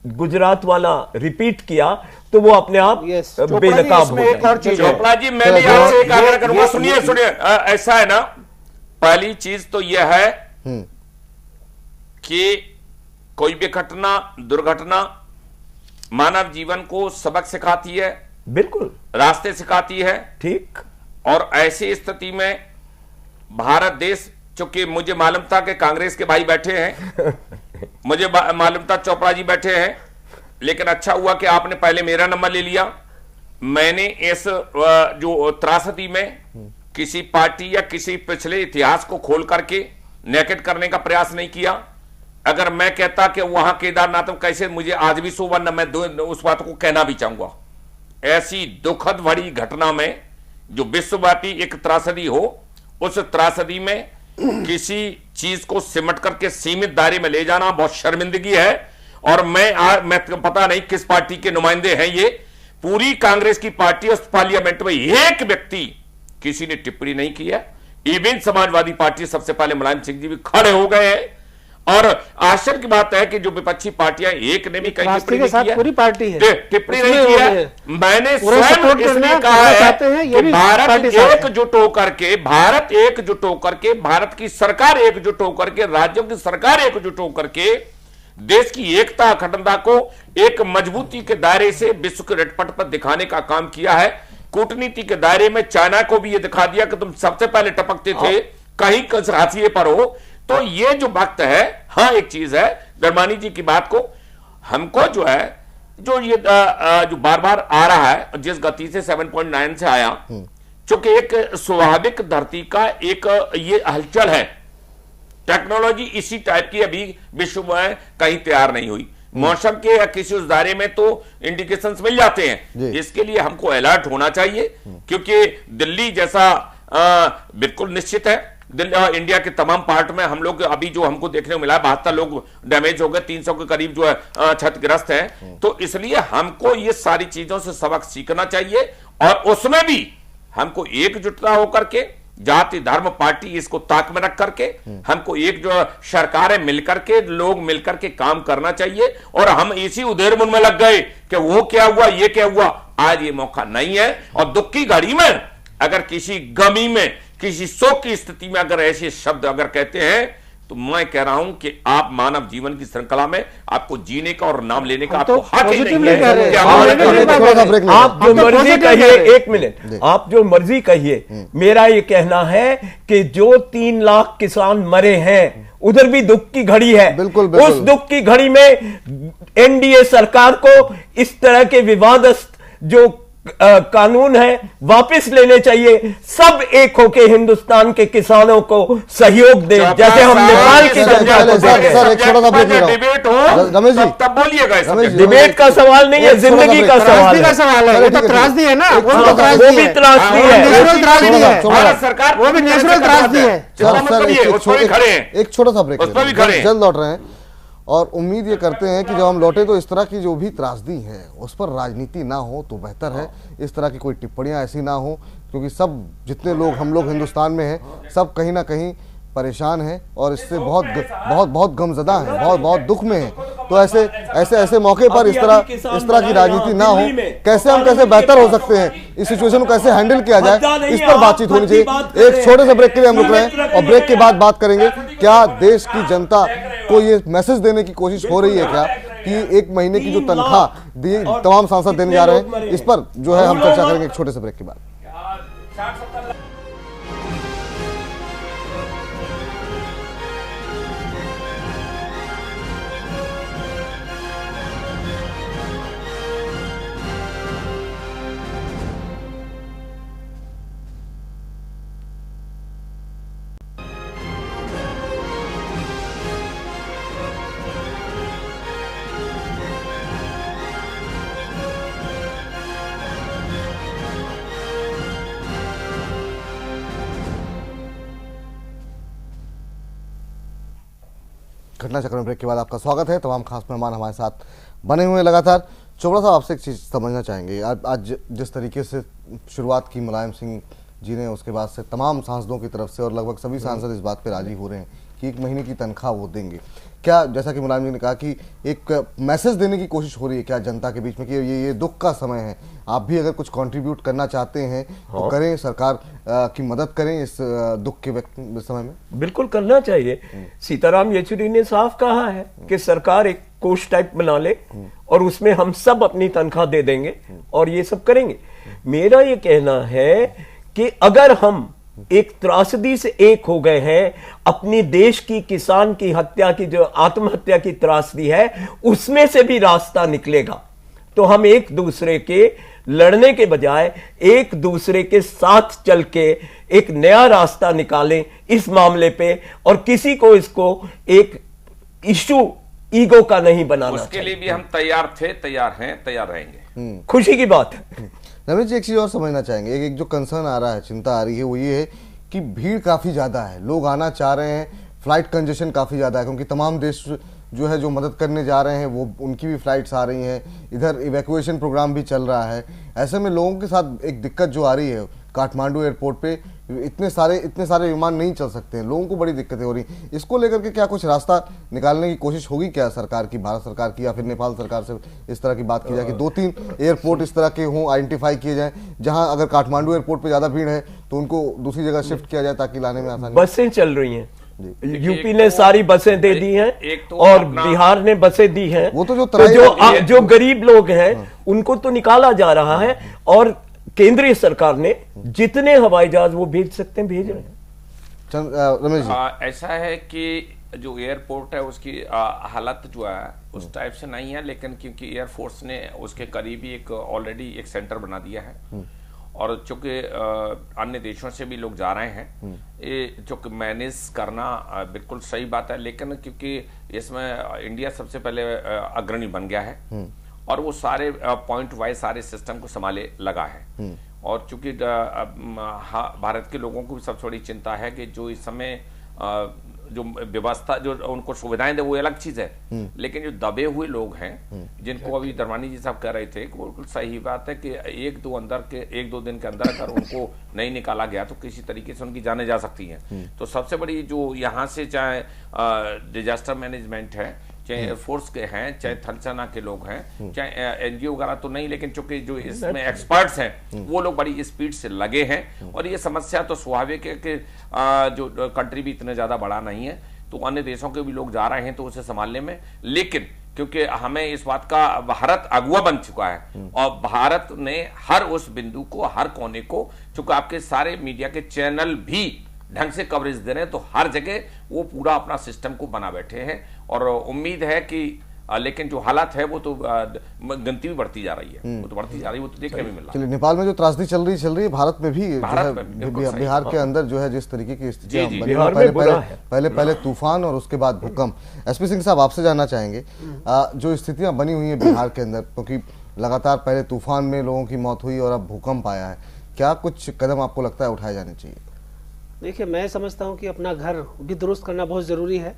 गुजरात वाला रिपीट किया तो वो अपने आप बेनकाब हो जाए। चोपड़ा जी, मैं भी आपसे एक आग्रह करूंगा, सुनिए ऐसा है ना, पहली चीज तो यह है कि कोई भी घटना, दुर्घटना मानव जीवन को सबक सिखाती है, बिल्कुल रास्ते सिखाती है। ठीक। और ऐसी स्थिति में भारत देश, चूंकि मुझे मालूम था कि कांग्रेस के भाई बैठे हैं, मुझे मालूम था चोपड़ा जी बैठे हैं, लेकिन अच्छा हुआ कि आपने पहले मेरा नंबर ले लिया। मैंने इस जो त्रासदी में किसी पार्टी या किसी पिछले इतिहास को खोल करके नेकेट करने का प्रयास नहीं किया। अगर मैं कहता कि वहां केदारनाथ में कैसे, मुझे आज भी सुवर्ण, मैं उस बात को कहना भी चाहूंगा। ऐसी दुखद भरी घटना में जो विश्वव्यापी एक त्रासदी हो, उस त्रासदी में किसी चीज को सिमट करके सीमित दायरे में ले जाना बहुत शर्मिंदगी है। और मैं पता नहीं किस पार्टी के नुमाइंदे हैं ये, पूरी कांग्रेस की पार्टी उस पार्लियामेंट में एक व्यक्ति किसी ने टिप्पणी नहीं किया। इवन समाजवादी पार्टी सबसे पहले मुलायम सिंह जी भी खड़े हो गए हैं। और आश्चर्य की बात है कि जो विपक्षी पार्टियां एक ने भी कहीं टिप्पणी नहीं किया, पूरी पार्टी है टिप्पणी नहीं किया। मैंने स्वयं इसलिए कहा है कि भारत एकजुट होकर के, भारत एकजुट होकर के, भारत की सरकार एकजुट होकर के, राज्यों की सरकार एकजुट होकर के देश की एकता अखंडता को एक मजबूती के दायरे से विश्व के रेटपट पर दिखाने का काम किया है। कूटनीति के दायरे में चाइना को भी यह दिखा दिया कि तुम सबसे पहले टपकते थे, कहीं हाशिए पर हो। तो ये जो वक्त है, हाँ एक चीज है, दरमानी जी की बात को हमको जो है, जो ये जो बार बार आ रहा है, जिस गति से 7.9 से आया, चूंकि एक स्वाभाविक धरती का एक ये हलचल है। टेक्नोलॉजी इसी टाइप की अभी विश्व में कहीं तैयार नहीं हुई। मौसम के या किसी उस दायरे में तो इंडिकेशंस मिल जाते हैं। इसके लिए हमको अलर्ट होना चाहिए, क्योंकि दिल्ली जैसा बिल्कुल निश्चित है, इंडिया के तमाम पार्ट में हम लोग अभी जो हमको देखने को मिला है 72 लोग डैमेज हो गए, 300 के करीब जो है क्षतिग्रस्त हैं। तो इसलिए हमको ये सारी चीजों से सबक सीखना चाहिए और उसमें भी हमको एकजुटता होकर के, जाति धर्म पार्टी इसको ताक में रख करके हमको एक जो सरकारें मिलकर के, लोग मिलकर के काम करना चाहिए। और हम इसी उधेड़बुन में लग गए कि वो क्या हुआ, ये क्या हुआ। आज ये मौका नहीं है। और दुख की घड़ी में अगर किसी गमी में, किसी शोक की स्थिति में अगर ऐसे शब्द अगर कहते हैं, तो मैं कह रहा हूं कि आप मानव जीवन की श्रृंखला में आपको जीने का और नाम लेने का आपको हक ही नहीं है। आप जो मर्जी कहिए, एक मिनट, आप जो मर्जी कहिए, मेरा ये कहना है कि जो 3 लाख किसान मरे हैं, उधर भी दुख की घड़ी है। बिल्कुल, बिल्कुल। उस दुख की घड़ी में एनडीए सरकार को इस तरह के विवादस्त जो कानून है वापस लेने चाहिए। सब एक होके हिंदुस्तान के किसानों को सहयोग दे, जैसे हम नेपाल की जनता को सर, एक छोटा सा ब्रेक ले रहा हूं। डिबेट हो रमेश जी, तब बोलिएगा। डिबेट का सवाल नहीं है, जिंदगी का सवाल है। वो तो त्रासदी है ना, वो तो वो भी त्रासदी है, नेचुरल त्रासदी है। भारत सरकार वो भी नेचुरल त्रासदी है। एक छोटा सा ब्रेक, उस पर भी खड़े हैं। जल्द लौट रहे हैं। और उम्मीद ये करते हैं कि जब हम लौटे तो इस तरह की जो भी त्रासदी है उस पर राजनीति ना हो तो बेहतर है। इस तरह की कोई टिप्पणियां ऐसी ना हो, क्योंकि सब जितने लोग हम लोग हिंदुस्तान में हैं, सब कहीं ना कहीं परेशान हैं और इससे बहुत गमज़दा हैं, बहुत दुख में हैं। तो ऐसे मौके पर इस तरह की राजनीति ना हो। कैसे बेहतर हो सकते हैं, इस सिचुएशन को कैसे हैंडल किया जाए, इस पर बातचीत होनी चाहिए। एक छोटे से ब्रेक के लिए हम रुक रहे हैं और ब्रेक के बाद बात करेंगे। क्या देश की जनता को ये मैसेज देने की कोशिश हो रही है क्या कि 1 महीने की जो तनख्वाह तमाम सांसद देने जा रहे हैं, इस पर जो है हम चर्चा करेंगे एक छोटे से ब्रेक के बाद। घटना चक्र में ब्रेक के बाद आपका स्वागत है। तमाम खास मेहमान हमारे साथ बने हुए लगातार। चोपड़ा साहब, आपसे एक चीज़ समझना चाहेंगे। आज जिस तरीके से शुरुआत की मुलायम सिंह जी ने, उसके बाद से तमाम सांसदों की तरफ से और लगभग सभी सांसद इस बात पे राजी हो रहे हैं कि 1 महीने की तनख्वाह वो देंगे। क्या, जैसा कि मुलायम जी ने कहा कि एक मैसेज देने की कोशिश हो रही है क्या जनता के बीच में कि ये दुख का समय है, आप भी अगर कुछ कंट्रीब्यूट करना चाहते हैं तो करें, सरकार की मदद करें इस दुख के समय में? बिल्कुल करना चाहिए। सीताराम येचुरी ने साफ कहा है कि सरकार एक कोष टाइप बना ले और उसमें हम सब अपनी तनख्वाह दे देंगे और ये सब करेंगे। मेरा ये कहना है कि अगर हम एक त्रासदी से एक हो गए हैं, अपनी देश की किसान की हत्या की, जो आत्महत्या की त्रासदी है, उसमें से भी रास्ता निकलेगा। तो हम एक दूसरे के लड़ने के बजाय एक दूसरे के साथ चल के एक नया रास्ता निकालें इस मामले पे, और किसी को इसको एक इशू ईगो का नहीं बनाना। उसके लिए भी हम तैयार थे, तैयार हैं, तैयार रहेंगे। खुशी की बात है। रमेश जी, एक चीज़ और समझना चाहेंगे। एक जो कंसर्न आ रहा है, चिंता आ रही है, वो ये है कि भीड़ काफ़ी ज़्यादा है, लोग आना चाह रहे हैं, फ्लाइट कंजेशन काफ़ी ज़्यादा है, क्योंकि तमाम देश जो है जो मदद करने जा रहे हैं वो उनकी भी फ्लाइट्स आ रही हैं, इधर इवैक्यूएशन प्रोग्राम भी चल रहा है। ऐसे में लोगों के साथ एक दिक्कत जो आ रही है, काठमांडू एयरपोर्ट पे इतने सारे विमान नहीं चल सकते हैं, लोगों को बड़ी दिक्कतें हो रही हैं। इसको लेकर के क्या कुछ रास्ता निकालने की कोशिश होगी क्या सरकार की, भारत सरकार की, या फिर नेपाल सरकार से इस तरह की बात की जाए कि 2-3 एयरपोर्ट इस तरह के हों, आइडेंटिफाई किए जाएं, जहां अगर काठमांडू एयरपोर्ट पे ज़्यादा भीड़ है तो उनको दूसरी जगह शिफ्ट किया जाए ताकि लाने में आसानी? बसें चल रही हैं, यूपी ने सारी बसें दे दी हैं और बिहार ने बसें दी हैं। वो तो जो जो गरीब लोग हैं उनको तो निकाला जा रहा है और केंद्रीय सरकार ने जितने हवाई जहाज वो भेज सकते हैं भेज रहे हैं। रमेश जी, ऐसा है कि जो एयरपोर्ट है उसकी हालत जो है उस टाइप से नहीं है, लेकिन क्योंकि एयरफोर्स ने उसके करीब ही एक ऑलरेडी एक सेंटर बना दिया है और चूंकि अन्य देशों से भी लोग जा रहे हैं, ये जो मैनेज करना बिल्कुल सही बात है। लेकिन क्योंकि इसमें इंडिया सबसे पहले अग्रणी बन गया है और वो सारे पॉइंट वाइज सारे सिस्टम को संभाले लगा है और चूंकि भारत के लोगों को भी सबसे बड़ी चिंता है कि जो इस समय जो व्यवस्था जो उनको सुविधाएं दे वो अलग चीज है, लेकिन जो दबे हुए लोग हैं जिनको अभी धर्मानी जी साहब कह रहे थे कि बिल्कुल सही बात है कि एक दो दिन के अंदर अगर उनको नहीं निकाला गया तो किसी तरीके से उनकी जानें जा सकती हैं। तो सबसे बड़ी जो यहाँ से चाहे डिजास्टर मैनेजमेंट है, चाहे एयरफोर्स के हैं, चाहे थल सेना के लोग हैं, चाहे एनजीओ वगैरह तो नहीं, लेकिन चूंकि जो इसमें एक्सपर्ट्स हैं वो लोग बड़ी स्पीड से लगे हैं और ये समस्या तो स्वाभाविक है कि जो कंट्री भी इतने ज्यादा बड़ा नहीं है तो अन्य देशों के भी लोग जा रहे हैं तो उसे संभालने में, लेकिन क्योंकि हमें इस बात का भारत अगुवा बन चुका है और भारत ने हर उस बिंदु को, हर कोने को, चूंकि आपके सारे मीडिया के चैनल भी ढंग से कवरेज दे रहे हैं तो हर जगह वो पूरा अपना सिस्टम को बना बैठे हैं और उम्मीद है कि लेकिन जो हालात है वो तो गिनती भी बढ़ती जा रही है, वो तो बढ़ती जा रही है, वो तो देखने में मिल रहा है। चलिए, नेपाल में जो त्रासदी चल रही है, भारत में भी बिहार के अंदर जो है जिस तरीके की स्थितियां बनी, पहले तूफान और उसके बाद भूकंप। एसपी सिंह साहब, आपसे जानना चाहेंगे जो स्थितियां बनी हुई है बिहार के अंदर, क्योंकि लगातार पहले तूफान में लोगों की मौत हुई और अब भूकंप आया है, क्या कुछ कदम आपको लगता है उठाए जाने चाहिए? देखिए, मैं समझता हूँ कि अपना घर भी दुरुस्त करना बहुत ज़रूरी है।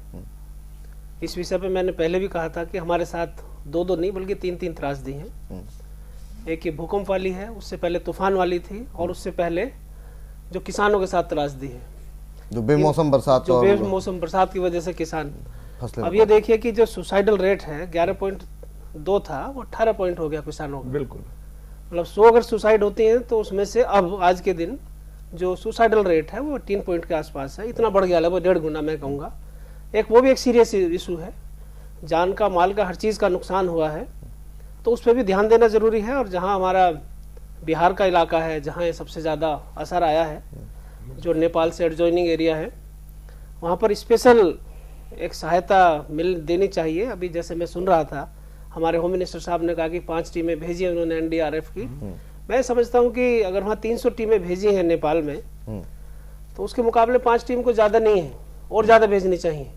इस विषय पे मैंने पहले भी कहा था कि हमारे साथ दो नहीं बल्कि तीन त्रासदी हैं। एक ये भूकंप वाली है, उससे पहले तूफान वाली थी और उससे पहले जो किसानों के साथ त्रासदी है, जो बेमौसम बरसात की वजह से किसान। अब ये देखिए कि जो सुसाइडल रेट है 11.2 था वो 18 पॉइंट हो गया किसानों का। बिल्कुल, मतलब 100 अगर सुसाइड होती है तो उसमें से अब आज के दिन जो सुसाइडल रेट है वो 3 पॉइंट के आसपास है। इतना बढ़ गया है, वो 1.5 गुना मैं कहूँगा। वो भी एक सीरियस इशू है, जान का, माल का, हर चीज़ का नुकसान हुआ है, तो उस पर भी ध्यान देना ज़रूरी है। और जहाँ हमारा बिहार का इलाका है, जहाँ ये सबसे ज़्यादा असर आया है, जो नेपाल से एडजॉइनिंग एरिया है, वहाँ पर स्पेशल एक सहायता देनी चाहिए। अभी जैसे मैं सुन रहा था, हमारे होम मिनिस्टर साहब ने कहा कि 5 टीमें भेजी हैं उन्होंने NDRF की। मैं समझता हूँ कि अगर वहाँ 300 टीमें भेजी हैं नेपाल में, तो उसके मुकाबले 5 टीम को ज़्यादा नहीं है और ज़्यादा भेजनी चाहिए।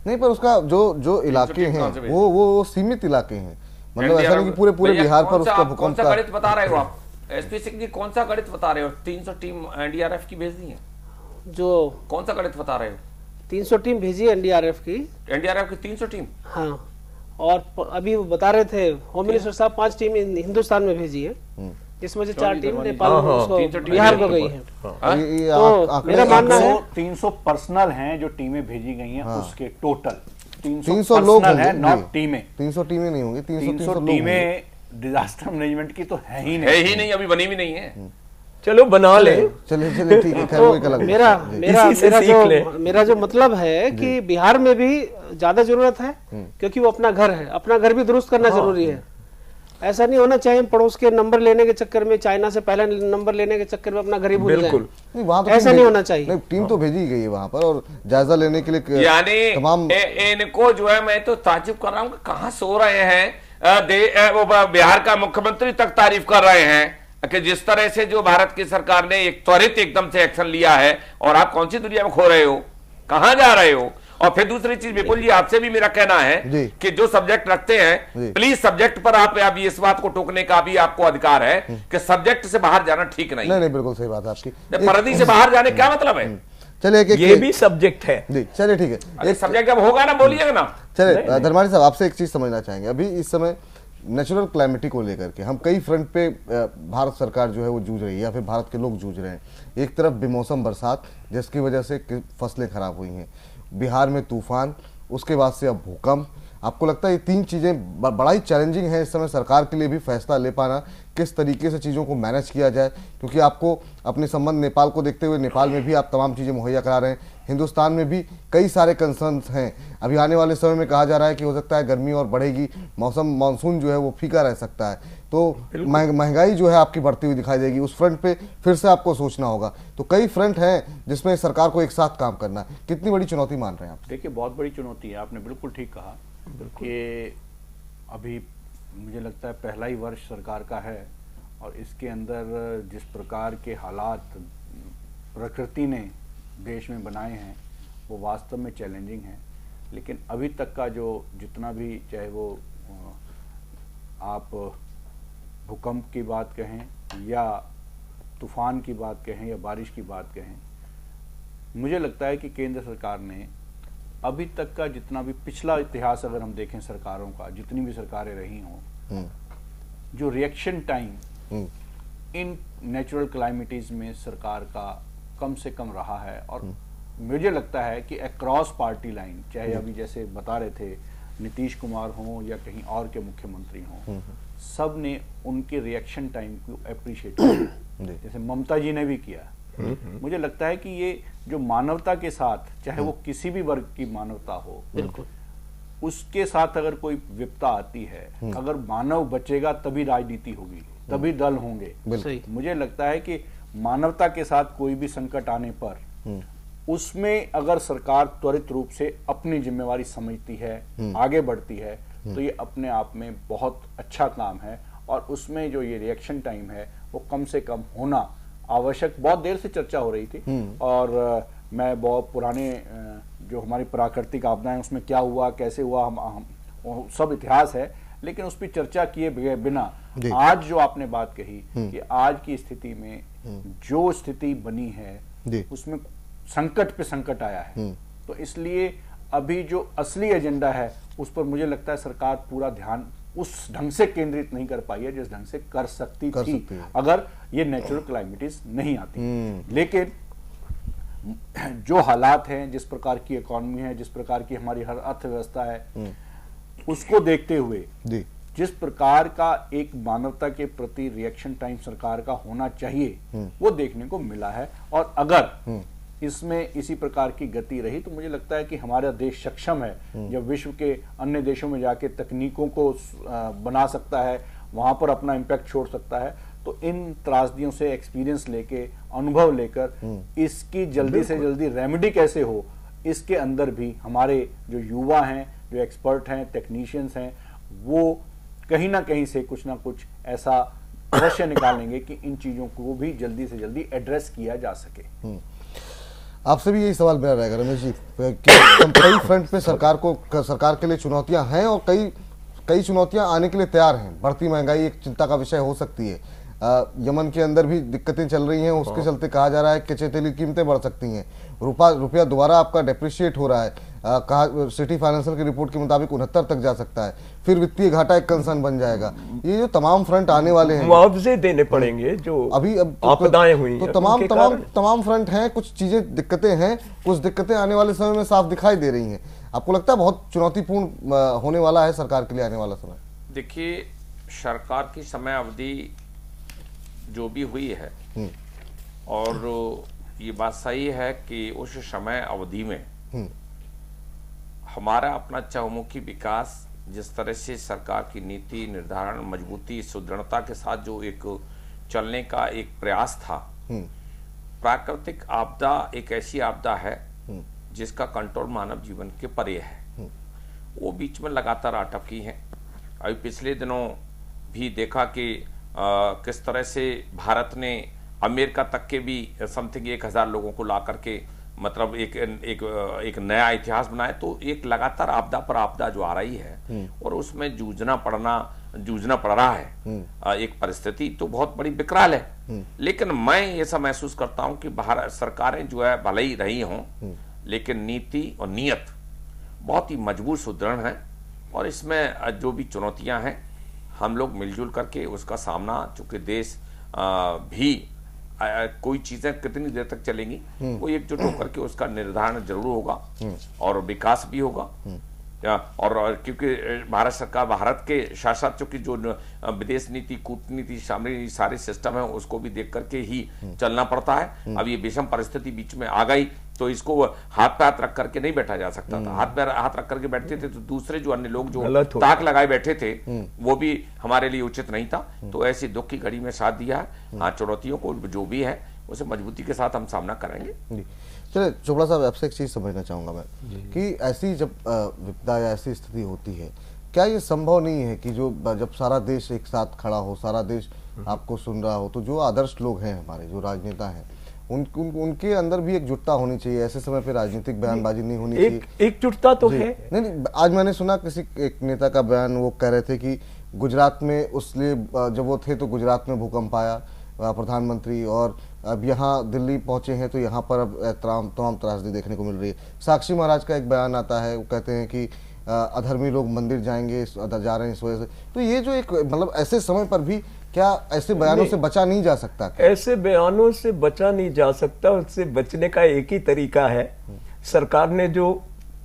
नहीं, पर उसका जो इलाके हैं वो सीमित इलाके हैं, मतलब ऐसा नहीं कि पूरे बिहार पर उसका भूकंप का गणित बता रहे हो आप? एसपी सिंह जी, कौन सा गणित बता रहे हो? 300 टीम NDRF की भेज दी है, जो कौन सा गणित बता रहे हो? 300 टीम भेजी है NDRF की 300 टीम। हाँ, और अभी वो बता रहे थे होम मिनिस्टर साहब 5 टीम हिंदुस्तान में भेजी है, जिसमें से 4 टीम नेपाल बिहार को गई है। तो मेरा मानना है 300 पर्सनल हैं जो टीमें भेजी गई हैं, उसके टोटल 300 लोग हैं, नॉट टीमें। 300 टीमें नहीं होंगी, 300 टीमें डिजास्टर मैनेजमेंट की तो है ही नहीं, अभी बनी भी नहीं है। चलो बना ले, चलिए ठीक है। तो मेरा जो मतलब है कि बिहार में भी ज्यादा जरूरत है, क्योंकि वो अपना घर है, अपना घर भी दुरुस्त करना जरूरी है। ऐसा नहीं होना चाहिए पड़ोस के नंबर लेने के चक्कर में, चाइना से पहले नंबर लेने के चक्कर में अपना घर ही भूल जाए। वहाँ तो ऐसा नहीं होना चाहिए। टीम तो भेजी गई है वहाँ पर और जायजा लेने के लिए, यानी तमाम इनको जो है, मैं तो ताज्जुब कर रहा हूँ कहाँ सो रहे हैं। वो बिहार का मुख्यमंत्री तक तारीफ कर रहे हैं कि जिस तरह से जो भारत की सरकार ने एक त्वरित एकदम से एक्शन लिया है, और आप कौन सी दुनिया में खो रहे हो, कहां जा रहे हो। और फिर दूसरी चीज विपुल जी, आपसे भी मेरा कहना है कि जो सब्जेक्ट रखते हैं, प्लीज सब्जेक्ट पर आप इस बात को टोकने का भी आपको अधिकार है कि सब्जेक्ट से बाहर जाना ठीक नहीं। नहीं, बिल्कुल सही बात है आपकी। पर्दे से बाहर जाने क्या मतलब है? चलिए, ये भी सब्जेक्ट है। चलिए ठीक है, एक सब्जेक्ट जब होगा ना बोलिएगा ना। चलिए धर्मानी साहब, आपसे एक चीज समझना चाहेंगे। अभी इस समय नेचुरल क्लाइमेटी को लेकर के हम कई फ्रंट पे भारत सरकार जो है वो जूझ रही है, या फिर भारत के लोग जूझ रहे हैं। एक तरफ बेमौसम बरसात जिसकी वजह से फसलें खराब हुई हैं, बिहार में तूफान, उसके बाद से अब भूकंप, आपको लगता है ये तीन चीज़ें बड़ा ही चैलेंजिंग है इस समय सरकार के लिए भी फैसला ले पाना, किस तरीके से चीज़ों को मैनेज किया जाए, क्योंकि आपको अपने संबंध नेपाल को देखते हुए नेपाल में भी आप तमाम चीज़ें मुहैया करा रहे हैं, हिंदुस्तान में भी कई सारे कंसर्न्स हैं। अभी आने वाले समय में कहा जा रहा है कि हो सकता है गर्मी और बढ़ेगी, मानसून जो है वो फीका रह सकता है, तो महंगाई जो है आपकी बढ़ती हुई दिखाई देगी, उस फ्रंट पे फिर से आपको सोचना होगा। तो कई फ्रंट हैं जिसमें सरकार को एक साथ काम करना है। कितनी बड़ी चुनौती मान रहे हैं आप? देखिए, बहुत बड़ी चुनौती है, आपने बिल्कुल ठीक कहा कि अभी मुझे लगता है पहला ही वर्ष सरकार का है और इसके अंदर जिस प्रकार के हालात प्रकृति ने देश में बनाए हैं वो वास्तव में चैलेंजिंग है। लेकिन अभी तक का जो जितना भी, चाहे वो आप भूकंप की बात कहें या तूफान की बात कहें या बारिश की बात कहें, मुझे लगता है कि केंद्र सरकार ने अभी तक का जितना भी पिछला इतिहास अगर हम देखें सरकारों का, जितनी भी सरकारें रही हों, जो रिएक्शन टाइम इन नेचुरल क्लाइमिटीज में सरकार का कम से कम रहा है। और मुझे लगता है कि अक्रॉस पार्टी लाइन, चाहे अभी जैसे बता रहे थे नीतीश कुमार हों या कहीं और के मुख्यमंत्री हों, सब ने उनके रिएक्शन टाइम को अप्रिशिएट किया, जैसे ममता जी ने भी किया। मुझे लगता है कि ये जो मानवता के साथ, चाहे वो किसी भी वर्ग की मानवता हो, बिल्कुल उसके साथ अगर कोई विपदा आती है, अगर मानव बचेगा तभी राजनीति होगी, तभी दल होंगे। मुझे लगता है कि मानवता के साथ कोई भी संकट आने पर उसमें अगर सरकार त्वरित रूप से अपनी जिम्मेवारी समझती है, आगे बढ़ती है, तो ये अपने आप में बहुत अच्छा काम है। और उसमें जो ये रिएक्शन टाइम है वो कम से कम होना आवश्यक। बहुत देर से चर्चा हो रही थी और मैं बहुत पुराने जो हमारी प्राकृतिक आपदाएं उसमें क्या हुआ, कैसे हुआ, हम सब इतिहास है, लेकिन उस पर चर्चा किए बिना आज जो आपने बात कही कि आज की स्थिति में जो स्थिति बनी है उसमें संकट पे संकट आया है, तो इसलिए अभी जो असली एजेंडा है उस पर मुझे लगता है सरकार पूरा ध्यान उस ढंग से केंद्रित नहीं कर पाई है जिस ढंग से कर सकती थी अगर ये नेचुरल क्लाइमिटीज नहीं आती। लेकिन जो हालात हैं, जिस प्रकार की इकोनॉमी है, जिस प्रकार की हमारी हर अर्थव्यवस्था है, उसको देखते हुए जिस प्रकार का एक मानवता के प्रति रिएक्शन टाइम सरकार का होना चाहिए वो देखने को मिला है। और अगर इसमें इसी प्रकार की गति रही तो मुझे लगता है कि हमारा देश सक्षम है, जब विश्व के अन्य देशों में जाके तकनीकों को बना सकता है, वहां पर अपना इम्पैक्ट छोड़ सकता है, तो इन त्रासदियों से एक्सपीरियंस लेके, अनुभव लेकर इसकी जल्दी से जल्दी रेमेडी कैसे हो, इसके अंदर भी हमारे जो युवा हैं, जो एक्सपर्ट हैं, टेक्नीशियंस हैं, वो कहीं ना कहीं से कुछ ना कुछ ऐसा अवश्य निकालेंगे कि इन चीजों को भी जल्दी से जल्दी एड्रेस किया जा सके। आपसे भी यही सवाल मेरा रहेगा रमेश जी कि कई फ्रंट पे सरकार के लिए चुनौतियां हैं और कई चुनौतियां आने के लिए तैयार हैं। बढ़ती महंगाई एक चिंता का विषय हो सकती है, यमन के अंदर भी दिक्कतें चल रही हैं, उसके चलते कहा जा रहा है कच्चे तेल की कीमतें बढ़ सकती हैं, रुपया दोबारा आपका डेप्रिशिएट हो रहा है, कहा सिटी फाइनेंशियल की रिपोर्ट के मुताबिक 69 तक जा सकता है, फिर वित्तीय घाटा एक कंसर्न बन जाएगा। ये जो तमाम फ्रंट आने वाले हैं, मुआवजे देने पड़ेंगे जो अभी आपदाएं हुई, तो तमाम फ्रंट हैं, कुछ चीजें दिक्कतें हैं, कुछ दिक्कतें आने वाले समय में साफ दिखाई दे रही हैं। आपको लगता है बहुत चुनौतीपूर्ण होने वाला है सरकार के लिए आने वाला समय? देखिए, सरकार की समय अवधि जो भी हुई है और ये बात सही है कि उस समय अवधि में हमारा अपना चहुमुखी विकास, जिस तरह से सरकार की नीति निर्धारण, मजबूती, सुदृढ़ता के साथ जो एक चलने का एक प्रयास था, प्राकृतिक आपदा एक ऐसी आपदा है जिसका कंट्रोल मानव जीवन के परे है, वो बीच में लगातार अटकी है। अभी पिछले दिनों भी देखा कि किस तरह से भारत ने अमेरिका तक के भी समथिंग 1000 लोगों को ला करके मतलब एक नया इतिहास बनाया। तो एक लगातार आपदा पर आपदा जो आ रही है और उसमें जूझना पड़ रहा है एक परिस्थिति तो बहुत बड़ी विकराल है। लेकिन मैं ये सब महसूस करता हूं कि भारत सरकारें जो है भले ही रही हों, लेकिन नीति और नीयत बहुत ही मजबूत सुदृढ़ है और इसमें जो भी चुनौतियां हैं हम लोग मिलजुल करके उसका सामना, चूंकि देश भी कोई चीजें कितनी देर तक चलेंगी वो एकजुट होकर के उसका निर्धारण जरूर होगा और विकास भी होगा। और क्योंकि भारत सरकार, भारत के साथ साथ चूंकि जो विदेश नीति, कूटनीति शामिल सारे सिस्टम है उसको भी देख करके ही चलना पड़ता है। अब ये विषम परिस्थिति बीच में आ गई तो इसको हाथ पे हाथ रख करके नहीं बैठा जा सकता था। हाथ पे हाथ रख करके बैठते थे तो दूसरे जो अन्य लोग जो ताक लगाए बैठे थे वो भी हमारे लिए उचित नहीं था। तो ऐसी दुख की घड़ी में साथ दिया है। हाँ, चुनौतियों को जो भी है उसे मजबूती के साथ हम सामना करेंगे। चलिए चोपड़ा साहब, आपसे एक चीज़ समझना चाहूँगा मैं कि ऐसी जब विपदा या ऐसी स्थिति होती है, क्या ये संभव नहीं है कि जो जब सारा देश एक साथ खड़ा हो, सारा देश आपको सुन रहा हो, तो जो आदर्श लोग हैं हमारे, जो राजनेता हैं, उनके अंदर भी एकजुटता होनी चाहिए। ऐसे समय पे राजनीतिक बयानबाजी नहीं होनी चाहिए। एकजुटता तो है। नहीं, आज मैंने सुना किसी एक नेता का बयान, वो कह रहे थे कि गुजरात में उसलिए जब वो थे तो गुजरात में भूकंप आया प्रधानमंत्री, और अब यहाँ दिल्ली पहुंचे हैं तो यहाँ पर अब तमाम त्रासदी देखने को मिल रही है। साक्षी महाराज का एक बयान आता है, वो कहते हैं कि अधर्मी लोग मंदिर जाएंगे, जा रहे हैं इस वजह से। तो ये जो एक मतलब ऐसे समय पर भी क्या ऐसे बयानों से बचा नहीं जा सकता? ऐसे बयानों से बचा नहीं जा सकता। उससे बचने का एक ही तरीका है, सरकार ने जो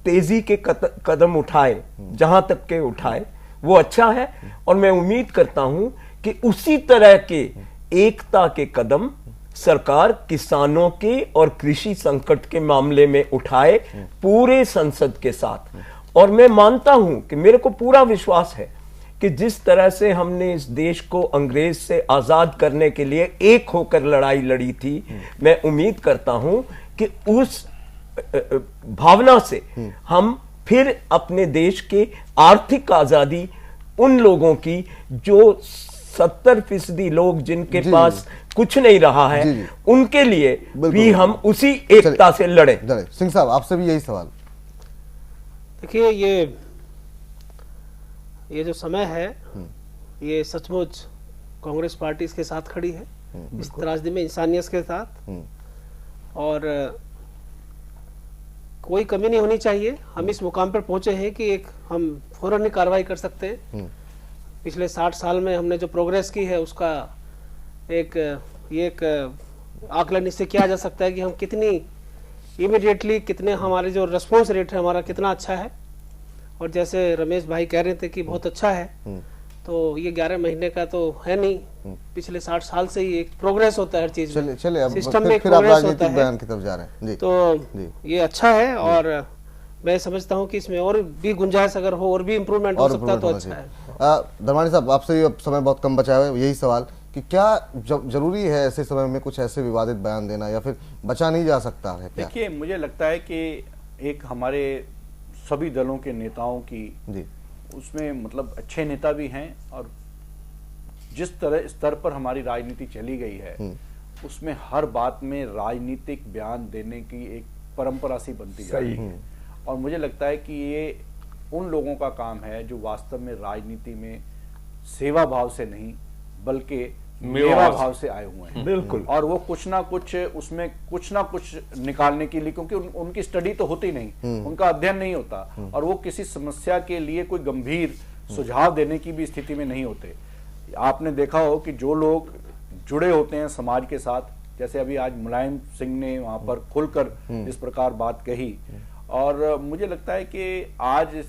तेजी के कदम उठाए, जहां तक के उठाए वो अच्छा है, और मैं उम्मीद करता हूं कि उसी तरह के एकता के कदम सरकार किसानों के और कृषि संकट के मामले में उठाए पूरे संसद के साथ। और मैं मानता हूं कि मेरे को पूरा विश्वास है कि जिस तरह से हमने इस देश को अंग्रेज से आजाद करने के लिए एक होकर लड़ाई लड़ी थी, मैं उम्मीद करता हूं कि उस भावना से हम फिर अपने देश के आर्थिक आजादी, उन लोगों की जो 70% लोग जिनके पास कुछ नहीं रहा है, उनके लिए भी हम उसी एकता से लड़ें। सिंह साहब, आपसे भी यही सवाल। देखिए, ये जो समय है, ये सचमुच कांग्रेस पार्टी इसके साथ खड़ी है, इस त्रासदी में इंसानियत के साथ, और कोई कमी नहीं होनी चाहिए। हम इस मुकाम पर पहुंचे हैं कि एक हम फौरन ही कार्रवाई कर सकते हैं। पिछले 60 साल में हमने जो प्रोग्रेस की है उसका एक आकलन इससे किया जा सकता है कि हम कितनी इमीडिएटली, कितने हमारे जो रेस्पॉन्स रेट है हमारा कितना अच्छा है। और जैसे रमेश भाई कह रहे थे कि बहुत अच्छा है, तो ये 11 महीने का तो है नहीं, पिछले 60 साल से ही एक प्रोग्रेस होता है हर चीज में। सिस्टम में प्रोग्रेस होता है, बयान की तरफ जा रहे हैं जी। तो ये अच्छा है, और मैं समझता हूं कि इसमें और भी गुंजाइश अगर हो और भी इम्प्रूवमेंट हो सकता है तो अच्छा है। धर्मानी साहब, आपसे भी अब समय बहुत कम बचा है, यही सवाल कि क्या जरूरी है ऐसे समय में कुछ ऐसे विवादित बयान देना, या फिर बचा नहीं जा सकता है? देखिए, मुझे लगता है कि एक हमारे सभी दलों के नेताओं की जी, उसमें मतलब अच्छे नेता भी हैं, और जिस तरह स्तर पर हमारी राजनीति चली गई है उसमें हर बात में राजनीतिक बयान देने की एक परंपरा सी बनती जा रही है। और मुझे लगता है कि ये उन लोगों का काम है जो वास्तव में राजनीति में सेवा भाव से नहीं बल्कि मेवा भाव से आए हुए हैं। बिल्कुल। और वो कुछ ना कुछ उसमें कुछ ना कुछ निकालने के लिए, क्योंकि उनकी स्टडी तो होती नहीं, उनका अध्ययन नहीं होता, और वो किसी समस्या के लिए कोई गंभीर सुझाव देने की भी स्थिति में नहीं होते। आपने देखा हो कि जो लोग जुड़े होते हैं समाज के साथ, जैसे अभी आज मुलायम सिंह ने वहां पर खुलकर इस प्रकार बात कही, और मुझे लगता है कि आज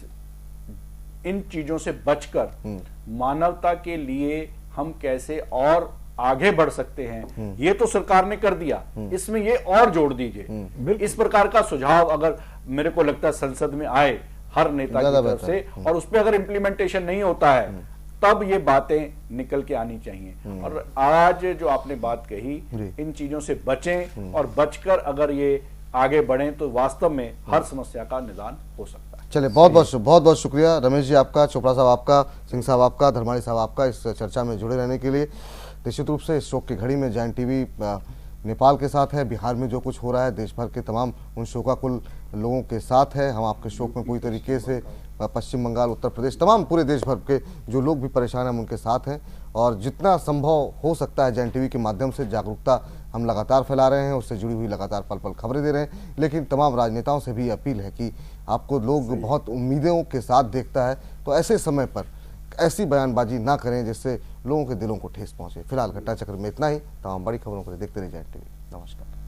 इन चीजों से बचकर मानवता के लिए हम कैसे और आगे बढ़ सकते हैं, ये तो सरकार ने कर दिया, इसमें ये और जोड़ दीजिए। इस प्रकार का सुझाव अगर मेरे को लगता है संसद में आए हर नेता की तरफ से, और उस पर अगर इम्प्लीमेंटेशन नहीं होता है तब ये बातें निकल के आनी चाहिए। और आज जो आपने बात कही, इन चीजों से बचें, और बचकर अगर ये आगे बढ़ें तो वास्तव में हर समस्या का निदान हो सकता है। चलिए, बहुत बहुत शुक्रिया रमेश जी आपका, चोपड़ा साहब आपका, सिंह साहब आपका, धर्मानी साहब आपका, इस चर्चा में जुड़े रहने के लिए। निश्चित रूप से इस शोक की घड़ी में जैन टीवी नेपाल के साथ है, बिहार में जो कुछ हो रहा है देश भर के तमाम उन शोकाकुल लोगों के साथ है। हम आपके शोक में पूरी तरीके से पश्चिम बंगाल, उत्तर प्रदेश, तमाम पूरे देश भर के जो लोग भी परेशान हैं हम उनके साथ हैं, और जितना संभव हो सकता है जैन टीवी के माध्यम से जागरूकता हम लगातार फैला रहे हैं, उससे जुड़ी हुई लगातार पल पल खबरें दे रहे हैं। लेकिन तमाम राजनेताओं से भी अपील है कि आपको लोग बहुत उम्मीदों के साथ देखता है, तो ऐसे समय पर ऐसी बयानबाजी ना करें जिससे लोगों के दिलों को ठेस पहुंचे। फिलहाल घटना चक्र में इतना ही। तमाम बड़ी खबरों को देखते रहिए जैन टीवी। नमस्कार।